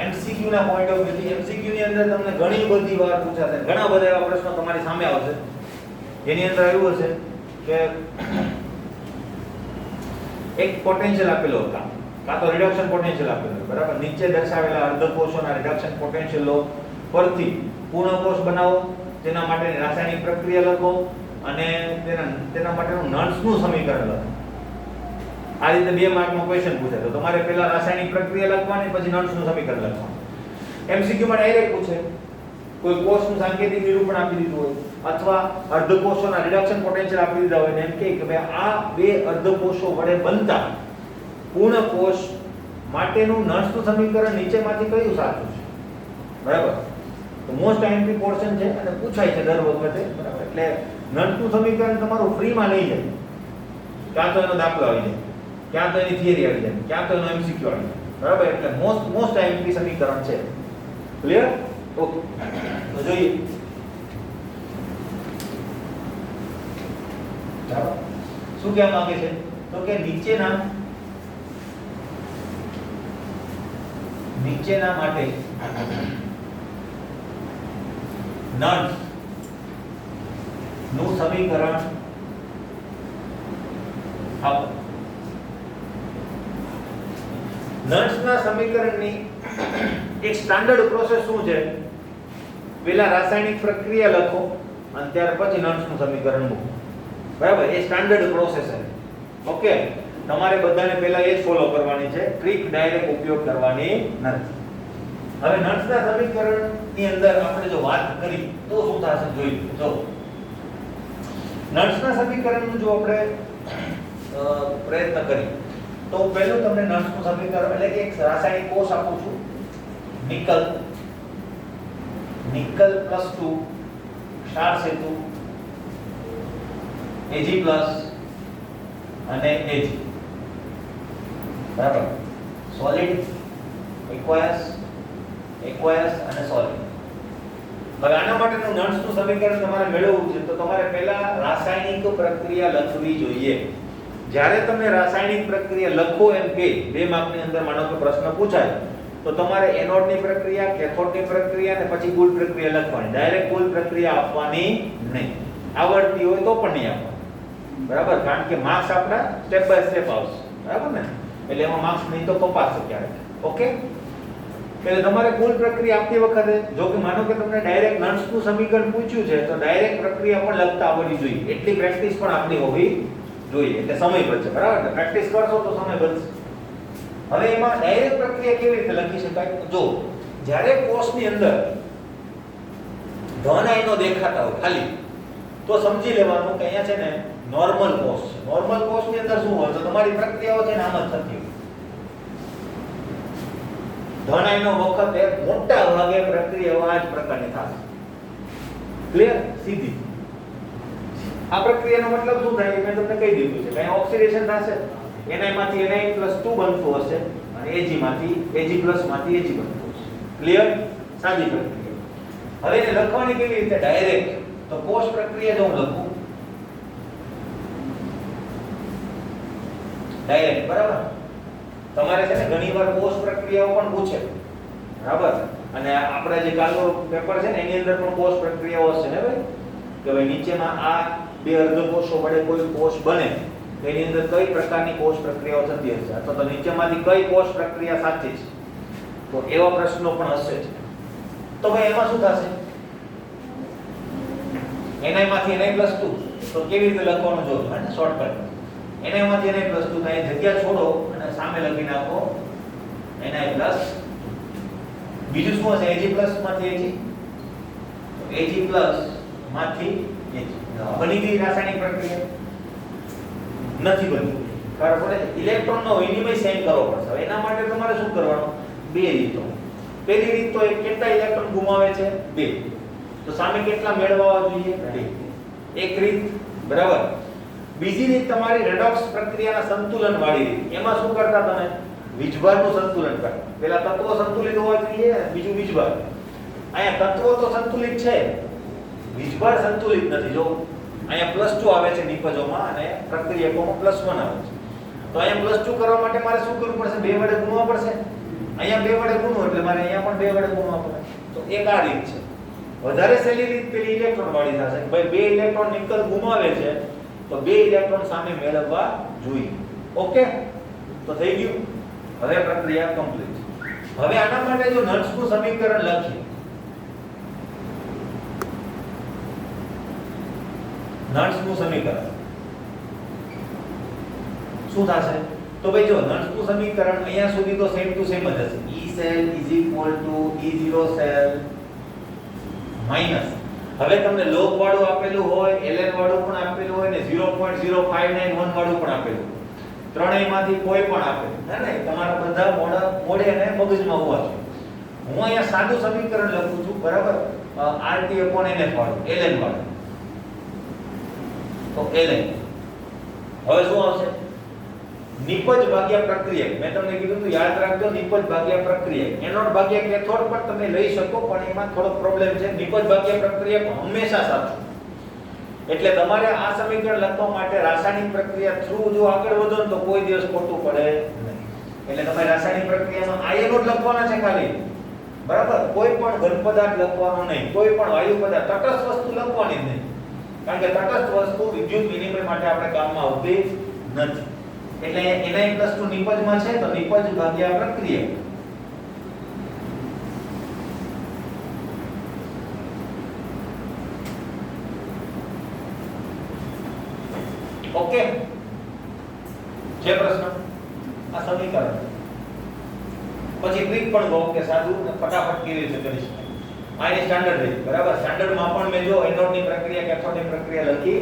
એમસીક્યુ ના પોઈન્ટ ઓફ વ્યૂ થી. એમસીક્યુ ની અંદર તમને ઘણી બધી વાર પૂછાશે, ઘણા બધા એવા પ્રશ્નો તમારી સામે આવશે જેની અંદર એવું હશે કે એક પોટેન્શિયલ આપેલો હતા, કાં તો રિડક્શન પોટેન્શિયલ આપેલો હતો, બરાબર? નીચે દર્શાવેલા અર્ધકોષોના રિડક્શન પોટેન્શિયલો પરથી પૂર્ણ કોષ બનાવો, તેના માટેની રાસાયણિક પ્રક્રિયા લખો અને તેના માટેનું નન્સનું સમીકરણ લખો. આ રીતે 2 માર્કનો ક્વેશ્ચન પૂછાય તો તમારે પહેલા રાસાયણિક પ્રક્રિયા લખવાની, પછી નન્સનું સમીકરણ લખવાનું. એમસીક્યુ માં ડાયરેક્ટ પૂછે, કોઈ કોષનું સાંકેતિક નિરૂપણ આપી દીધું હોય અથવા અર્ધકોષોના રિડક્શન પોટેન્શિયલ આપી દીધા હોય ને એમ કે ભાઈ આ 2 અર્ધકોષો વડે બનતા પૂર્ણ કોષ માટેનું નન્સનું સમીકરણ નીચેમાંથી કયું સાચું છે? બરાબર? તો મોસ્ટ આઈએમપી પોર્શન છે અને પૂછાય છે દર વખતે, બરાબર? એટલે નન્સનું સમીકરણ તમારું ફ્રીમાં લઈ જાય. ક્યાં તો એનો દાખલો આવી જાય, ક્યાં તો એની થિયરી આવી જાય, ક્યાં તો એનો એમસીક્યુ આવી જાય, બરાબર? એટલે મોસ્ટ આઈએમપી સમીકરણ છે. ક્લિયર? ઓકે, તો જોઈએ. ચાલો, શું કહેવા માંગે છે? તો કે નીચેના માટે નન્સ નું સમીકરણ આપો. નન્સના સમીકરણની એક સ્ટાન્ડર્ડ પ્રોસેસ શું છે? પહેલા રાસાયણિક પ્રક્રિયા લખો અને ત્યાર પછી નન્સનું સમીકરણ મૂકો. બરાબર? એ સ્ટાન્ડર્ડ પ્રોસેસ છે. ઓકે, તમારે બધાને પહેલા એ જ ફોલો કરવાની છે, ટ્રીક ડાયરેક્ટ ઉપયોગ કરવાની નથી. હવે નન્સના સમીકરણની અંદર આપણે જો વાત કરી તો શું થશે જોઈ જો. નન્સના સમીકરણનું જો આપણે પ્રયત્ન કરી તો પહેલું તમને નન્સનું સમીકરણ એટલે કે એક રાસાયણિક કોષ આપું છું, નિકલ +2 ક્ષાર સેતુ Ag+ અને Ag, બરાબર? સોલિડ એક્વાયસ અને સોલિડ. હવે આના માટેનું નન્સનું સમીકરણ તમારે મેળવવું છે તો તમારે પહેલા રાસાયણિક પ્રક્રિયા લખવી જોઈએ. જ્યારે તમે રાસાયણિક પ્રક્રિયા લખો એમ કે 2 માર્કની અંદર માનો કે પ્રશ્ન પૂછાય તો તમારે એનોડની પ્રક્રિયા, કેથોડની પ્રક્રિયા અને પછી કુલ પ્રક્રિયા લખવાની. ડાયરેક્ટ કુલ પ્રક્રિયા આપવાની નહીં. આવડતી હોય તો પણ નહીં આપવાની, બરાબર? કારણ કે માર્ક્સ આપણા સ્ટેપ બાય સ્ટેપ આવશે, બરાબર ને? એટલે એમાં માર્ક્સ નહીં તો કપાશે ક્યારેક. ઓકે, એટલે તમારે કુલ પ્રક્રિયા આપતી વખતે જો કે માનો કે તમને ડાયરેક્ટ નન્સનું સમીકરણ પૂછ્યું છે તો ડાયરેક્ટ પ્રક્રિયા પણ લખતા આવડવી જોઈએ. એટલી પ્રેક્ટિસ પણ આપણી હોવી જોઈએ. એટલે સમય બચે, બરાબર ને? પ્રેક્ટિસ કરશો તો સમય બચશે. હવે એમાં ડાયરેક્ટ પ્રક્રિયા કેવી રીતે લખી શકાય? જો જ્યારે કોષની અંદર ધન આયનો દેખાતા હોય ખાલી તો સમજી લેવાનું કે અહીંયા છે ને નોર્મલ કોષ છે. નોર્મલ કોષની અંદર શું હોય તો તમારી પ્રક્રિયાઓ છે ને આમ જ થતી હોય. ધન આયનો વખતે મોટા ભાગે પ્રક્રિયાઓ આ જ પ્રકારની થશે. ક્લિયર? સીધી. આ પ્રક્રિયાનો મતલબ શું થાય મેં તમને કહી દીધું છે. કઈ ઓક્સિડેશન થશે, Ni માંથી Ni+2 બનતું હશે અને Ag માંથી Ag+ માંથી Ag બનતું હશે. ક્લિયર? સાદી પ્રક્રિયા. હવે એને લખવાની કેવી રીતે? ડાયરેક્ટ. તો કોષ પ્રક્રિયા જો હું લખું ડાયરેક્ટ, બરાબર? તમારે છે ને ઘણીવાર કોષ પ્રક્રિયાઓ પણ પૂછે, બરાબર? અને આપણે જે કાલનો પેપર છે ને એની અંદર પણ કોષ પ્રક્રિયાઓ હશે ને ભાઈ, કે ભાઈ નીચેમાં આ 2 અર્ધકોષો વડે કોઈ કોષ બને એની અંદર કઈ પ્રકારની કોષ પ્રક્રિયાઓ થતી હશે અથવા તો નીચેમાંથી કઈ કોષ પ્રક્રિયા સાચી છે, તો એવા પ્રશ્નો પણ હશે જ. તો ભાઈ એમાં શું થશે? ni માંથી ni + 2 તો કેવી રીતે લખવાનું જો હે ને શોર્ટકટ ni માંથી ni + 2 થાય જગ્યા છોડો અને સામે લખી નાખો ni પ્લસ બીજું શું હશે ag પ્લસ માંથી ag પ્લસ માંથી ag બની ગઈ રાસાયણિક પ્રક્રિયા નથી બની કારણ પડે ઇલેક્ટ્રોનનો વિનિમય સેમ કરવો પડશે એના માટે તમારે શું કરવાનું બે રીતો પહેલી રીત તો કેટલા ઇલેક્ટ્રોન ગુમાવે છે 2 તો સામે કેટલા મેળવવા જોઈએ 2 એક રીત બરાબર બીજી રીત તમારી રેડોક્સ પ્રક્રિયાના સંતુલન વાળી રીત એમાં શું કરતા તમે વીજભારનું સંતુલન કરતા પહેલા તત્વો સંતુલિત હોવા જોઈએ બીજું વીજભાર અહીંયા તત્વો તો સંતુલિત છે વીજભાર સંતુલિત નથી જો અહીંયા +2 આવે છે નિપજોમાં અને પ્રક્રિયકોમાં +1 આવે છે તો અહીંયા +2 કરવા માટે મારે શું કરવું પડશે 2 વડે ગુણવા પડશે અહીંયા 2 વડે ગુણો એટલે મારે અહીંયા પણ 2 વડે ગુણવા પડે તો એક આ રીત છે વધારે સહેલી રીત પેલી ઇલેક્ટ્રોન વાળી થશે ભાઈ 2 ઇલેક્ટ્રોન નિકલ ગુમાવે છે તો 2 ઇલેક્ટ્રોન સામે મેળવવા જોઈએ ઓકે તો થઈ ગયું હવે પ્રક્રિયા કમ્પ્લીટ હવે આના માટે જો નર્સનું સમીકરણ લખીએ નર્સનું સમીકરણ શું થશે તો ભાઈ જો નર્સનું સમીકરણ અહીંયા સુધી તો સેમ ટુ સેમ જ હશે E cell E0 cell minus હવે તમને લોગ વાળું આપેલું હોય ln વાળું પણ આપેલું હોય ને 0.0591 વાળું પણ આપેલું ત્રણેયમાંથી કોઈ પણ આપે હે ને તમારા બધા મોડે અને મગજમાં હોવા જોઈએ હું અહીંયા સાદું સમીકરણ લખું છું બરાબર RT/NF વાળું ln વાળું તો ln હવે શું આવશે નિપજ ભાગ્યા પ્રક્રિયક મેં તમને કીધું તો યાદ રાખજો નિપજ ભાગ્યા પ્રક્રિયક એનોડ ભાગ્યા કેથોડ પણ તમે લઈ શકો પણ એમાં થોડો પ્રોબ્લેમ છે નિપજ ભાગ્યા પ્રક્રિયક હંમેશા સાચું એટલે તમારે આ સમીકરણ લખવા માટે રાસાયણિક પ્રક્રિયા થ્રુ જો આગળ વધો તો કોઈ દિવસ ખોટું પડે નહીં એટલે તમે રાસાયણિક પ્રક્રિયામાં આયનો જ લખવાના છે ખાલી બરાબર કોઈ પણ ઘન પદાર્થ લખવાનો નહીં કોઈ પણ વાયુ પદાર્થ તટસ્થ વસ્તુ લખવાની જ નહીં કારણ કે તટસ્થ વસ્તુ વિદ્યુત વિનિમય માટે આપણે કામમાં આવતી નથી એટલે ni+2 નિપજમાં છે તો નિપજ ભાગ્યા પ્રક્રિયક ઓકે જે પ્રશ્ન આ સમીકરણ પછી ટ્રીક પણ કહો કે સાદું ને ફટાફટ કેવી રીતે કરી શકાય આની સ્ટાન્ડર્ડ રીત બરાબર સ્ટાન્ડર્ડ માં પણ મેં જો એનોડની પ્રક્રિયા કેથોડની પ્રક્રિયા લખી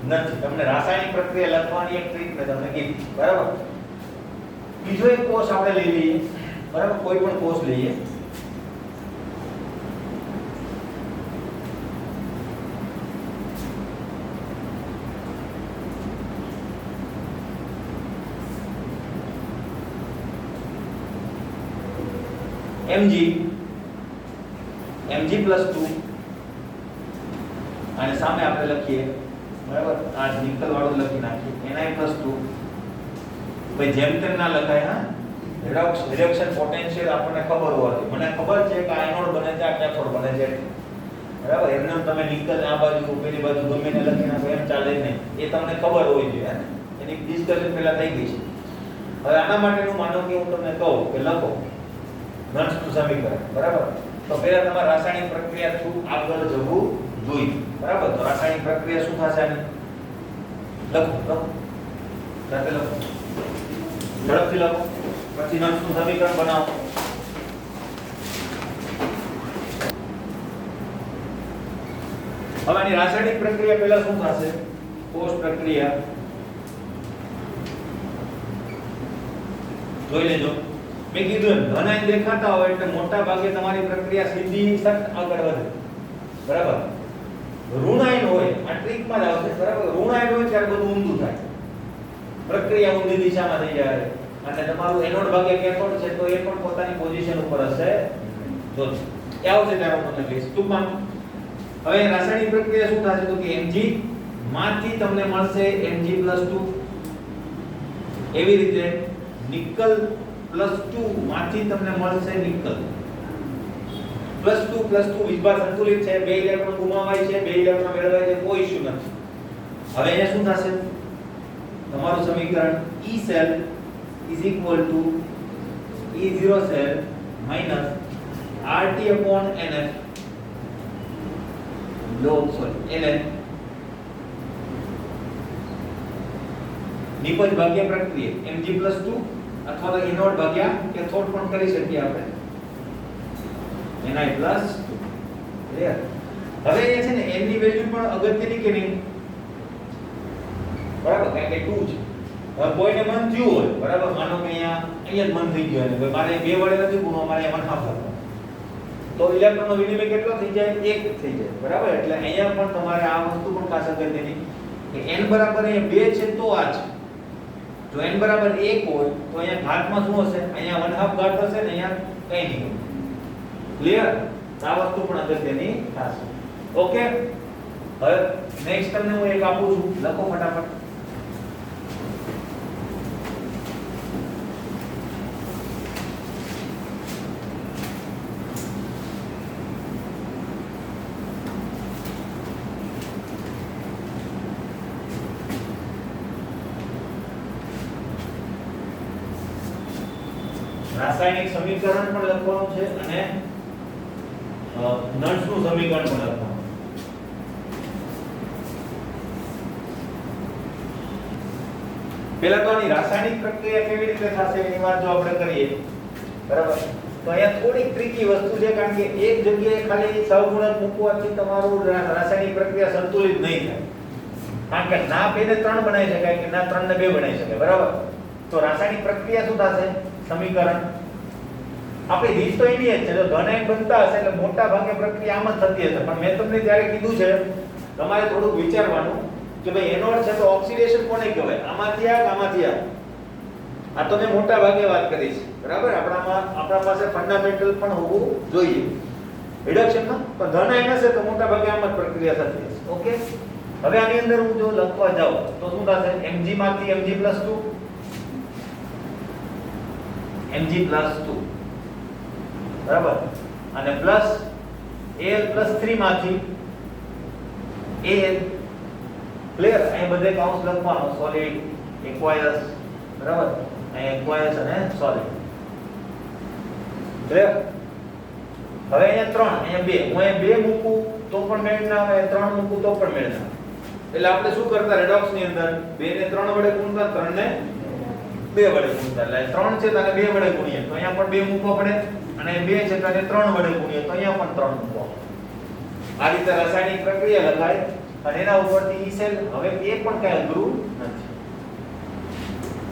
નથી તમને રાસાયણિક પ્રક્રિયા લખવાની એક ટ્રીક મેં તમને કીધી બરાબર બીજો એક કોર્સ આપણે લઈ લઈએ બરાબર કોઈ પણ કોર્સ લઈએ Mg+2 અને સામે આપણે લખીએ બરાબર આ નિકલ વાળું લખી નાખીએ Ni+2 ભાઈ જેમ તેમ ના લખાય હા રિડક્શન પોટેન્શિયલ આપણને ખબર હોવાથી મને ખબર છે કે આયનોડ બને છે આ કેથોડ બને છે બરાબર એમને તમે નિકલ આ બાજુ પેલી બાજુ ગમે ને લખી નાખો એમ ચાલે નહીં એ તમને ખબર હોવી જોઈએ એની ડિસ્કશન પહેલા થઈ ગઈ છે હવે આના માટેનું માનો કે હું તમને કહું કે લખો નર્સનું સમીકરણ બરાબર તો પહેલા તમારે રાસાયણિક પ્રક્રિયા થ્રુ આગળ જવું જોઈએ બરાબર તો રાસાયણિક પ્રક્રિયા શું થશે આની લખો સાથે લખો ઝડપથી લખો પછી નર્સનું સમીકરણ બનાવો હવે આની રાસાયણિક પ્રક્રિયા પહેલા શું થશે કોષ પ્રક્રિયા જોઈ લેજો મેં કીધું એમ ઘણા દેખાતા હોય એટલે મોટા ભાગે તમારી પ્રક્રિયા સીધી સટ આગળ વધે બરાબર ઋણાયન હોય આ ટ્રીકમાં જ આવશે બરાબર ઋણાયન હોય ત્યારે બધું ઊંધું થાય પ્રક્રિયા ઊંધી દિશામાં થઈ જાય અને તમારું એનોડ ભાગે કેથોડ છે તો એ પણ પોતાની પોઝિશન ઉપર હશે જો એ આવશે ત્યારે હું તમને કહીશ ટૂંકમાં હવે રાસાયણિક પ્રક્રિયા શું થશે તો કે Mg માંથી તમને મળશે Mg+2 એવી રીતે નિકલ +2 માંથી તમને મળશે નિકલ +2 વીજભાર સંતુલિત છે 2 ઇલેક્ટ્રોન ગુમાવાય છે 2 ઇલેક્ટ્રોન મેળવાય છે કોઈ ઇશ્યુ નથી હવે અહીંયા શું થશે તમારું સમીકરણ E cell E0 cell RT upon NF NN નિપજ ભાગ્યા પ્રક્રિયા Mg+2 અથવા તો એનોડ ભાગ્યા કેથોડ પણ કરી શકીએ આપણે Ni+2 ક્લિયર. હવે એ છે ને n ની વેલ્યુ પણ અગત્યની કે નહીં, બરાબર, કારણ કે 2 છે. હવે કોઈને મન થયું હોય, બરાબર, માનો કે અહીંયા જ મન થઈ ગયું અને મારે 2 વડે નથી ગુણવા, મારે 1/2 કરવો, તો ઇલેક્ટ્રોનનો વિનિમય કેટલો થઈ જાય? 1 થઈ જાય, બરાબર. એટલે અહીંયા પણ તમારે આ વસ્તુ પણ ખાસ અગત્યની કે n બરાબર અહીંયા 2 છે તો આ છે. જો n બરાબર 1 હોય તો અહીંયા ઘાતમાં શું હશે? અહીંયા 1/2 ઘાત હશે ને અહીંયા કંઈ નહીં. ક્લિયર? આ વસ્તુ પણ અગત્યની થશે. ઓકે, હવે નેક્સ્ટ તમને હું એક આપું છું, લખો ફટાફટ. રાસાયણિક સમીકરણ પણ લખવાનું છે અને નર્સનું સમીકરણ પણ લખવાનું. પહેલા તો આની રાસાયણિક પ્રક્રિયા કેવી રીતે થશે એની વાત જો આપણે કરીએ, બરાબર, તો અહીંયા થોડીક ટ્રિકી વસ્તુ છે, કારણ કે એક જગ્યાએ ખાલી સહગુણક મૂકવાથી તમારું રાસાયણિક પ્રક્રિયા સંતુલિત નહીં થાય. કારણ કે ના 2 ને 3 બનાવી શકાય કે ના 3 ને 2 બનાવી શકાય, બરાબર. તો રાસાયણિક પ્રક્રિયા શું થશે? સમીકરણ આપણી રીત તો એની જ છે. જો ધન આયન બનતા હશે એટલે મોટા ભાગે પ્રક્રિયા આમ જ થતી હશે, પણ મેં તમને ત્યારે કીધું છે તમારે થોડુંક વિચારવાનું કે ભાઈ એનોડ છે તો ઓક્સિડેશન કોને કહેવાય? આમાંથી આ તો મેં મોટા ભાગે વાત કરી છે, બરાબર. આપણા પાસે ફંડામેન્ટલ પણ હોવું જોઈએ રિડક્શનમાં, પણ ધન આયન હશે તો મોટા ભાગે આમ જ પ્રક્રિયા થતી હશે. ઓકે, હવે આની અંદર હું જો લખવા જાઉં તો શું થશે? Mg માંથી Mg+2 Mg+2, બરાબર, અને પ્લસ Al+3 માંથી Al. ક્લિયર? અહીં બધે કાઉન્સ લખવાનો, સોલિડ, એક્વાયસ, બરાબર, અહીં એક્વાયસ અને સોલિડ. ક્લિયર? હવે અહીંયા 3, અહીંયા 2, હું અહીંયા 2 મૂકું તો પણ મેળ ના આવે, 3 મૂકું તો પણ મેળ ના આવે. એટલે આપણે શું કરતા રેડોક્સ ની અંદર 2 ને 3 વડે ગુણતા, 3 ને 2 વડે ગુણતા. એટલે 3 છે તો 2 વડે ગુણીએ તો અહીંયા પણ 2 મૂકવા પડે, અને 2 છે તો 3 વડે ગુણીએ તો અહીંયા પણ 3 મૂકવા પડે. આ રીતે રાસાયણિક પ્રક્રિયા લખાય અને એના ઉપરથી E cell. હવે એ પણ કઈ અઘરું નથી.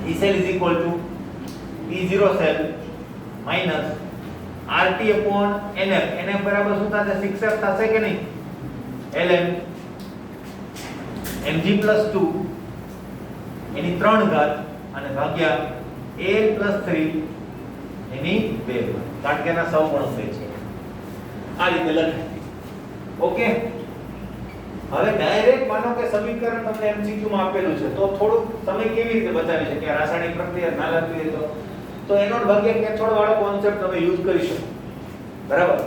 E cell is equal to E0 cell minus RT upon NF. NF બરાબર શું થશે? 6F થશે કે નહીં? Ln Mg+2 એની 3 ઘાત અને ભાગ્યા Al+3 એની 2 ઘાત, કારણ કે એના સહગુણક છે. આ રીતે લખાય. ઓકે, હવે ડાયરેક્ટ માનો કે સમીકરણ તમને MCQ માં આપેલું છે તો થોડુંક તમે કેવી રીતે બતાવી શકે રાસાયણિક પ્રક્રિયા ના લખવી હોય તો એનોડ ભાગ્યા કેથોડ વાળો કોન્સેપ્ટ તમે યુઝ કરી શકો, બરાબર.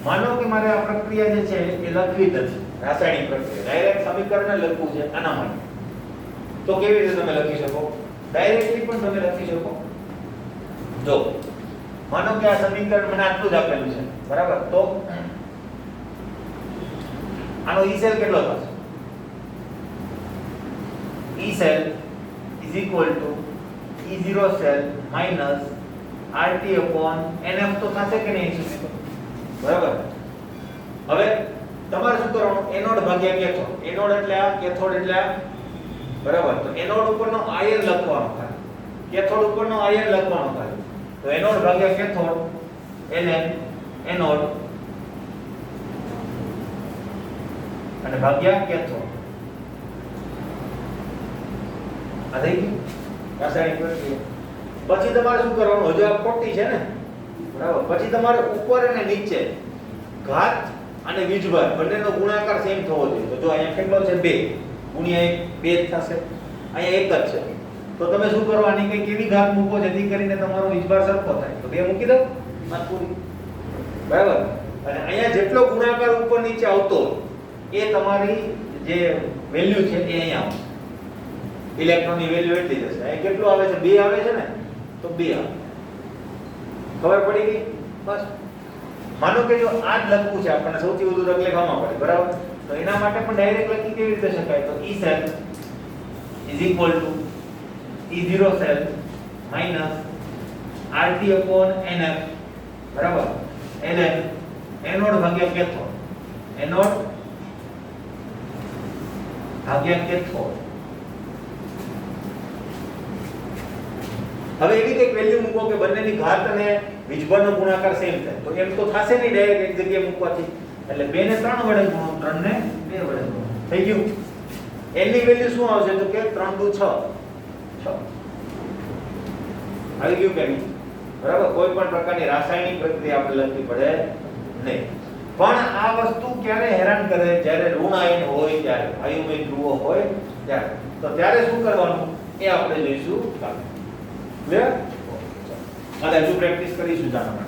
માનો કે મારે આ પ્રક્રિયા જે છે એ લખવી નથી, રાસાયણિક પ્રક્રિયા ડાયરેક્ટ સમીકરણ લખવું છે આના માટે, તો કેવી રીતે તમે લખી શકો? ડાયરેક્ટલી પણ તમે લખી શકો. જો માનો કે આ સમીકરણ મને આટલું જ આપેલું છે, બરાબર, તો આનો E cell કેટલો થશે? E cell is equal to E0 cell minus RT upon NF તો થશે કે નહીં? બરાબર. હવે તમારે શું કરવાનું? એનોડ ભાગ્યા કેથોડ. એનોડ એટલે આ, કેથોડ એટલે આ, બરાબર. તો એનોડ ઉપરનો આયન લખવાનો થાય, કેથોડ ઉપરનો આયન લખવાનો થાય. તો એનોડ ભાગ્યા કેથોડ Ln એનોડ અને ભાગ્યા કેથોડ. આ થઈ ગયું રાસાયણિક પ્રક્રિયા. પછી તમારે શું કરવાનું? હજુ આ ખોટી છે ને, બરાબર. પછી તમારે ઉપર અને નીચે ઘાત અને વીજભાર બંનેનો ગુણાકાર સેમ થવો જોઈએ. તો જો અહીંયા કેટલો છે? 2 ગુણ્યા 1 2 થશે, અહીંયા 1 જ છે. તો તમે શું કરવાની કઈ કેવી ઘાત મૂકો જેથી કરીને તમારો વીજભાર સરખો થાય? તો 2 મૂકી દો, વાત પૂરી, બરાબર. અને અહીંયા જેટલો ગુણાકાર ઉપર નીચે આવતો એ તમારી જે વેલ્યુ છે એ અહીંયા આવશે. ઇલેક્ટ્રોનની વેલ્યુ એટલી જશે. અહીં કેટલું આવે છે? 2 આવે છે ને, તો 2 આવે. ખબર પડી ગઈ? બસ. માનો કે જો આ જ લખવું છે આપણને સૌથી વધુ રગ લેવામાં પડે બરાબર, તો એના માટે પણ ડાયરેક્ટ લખી કેવી રીતે શકાય, તો E cell is equal to E0 cell minus RT upon NF બરાબર, ln એનોડ ભાગ્યા કેથોડ, એનોડ ભાગ્યા કેથોડ. હવે એવી કંઈક વેલ્યુ મૂકો કે બંનેની ઘાત અને વીજભારનો ગુણાકાર સેમ થાય, તો એમ તો થશે નહીં ડાયરેક્ટ એક જગ્યાએ મૂકવાથી, એટલે 2 ને 3 વડે ગુણો, 3 ને 2 વડે ગુણો, થઈ ગયું. n ની વેલ્યુ શું આવશે તો કે 3 દુ 6 આવી ગયું કે નહીં બરાબર. કોઈ પણ પ્રકારની રાસાયણિક પ્રક્રિયા આપણે લખવી પડે નહીં. પણ આ વસ્તુ ક્યારે હેરાન કરે, જ્યારે ઋણ આયન હોય ત્યારે, વાયુમય ધ્રુવો હોય ત્યારે, તો ત્યારે શું કરવાનું એ આપણે જોઈશું કાલે. ક્લિયર? આજે હજુ પ્રેક્ટિસ કરીશું જાણો.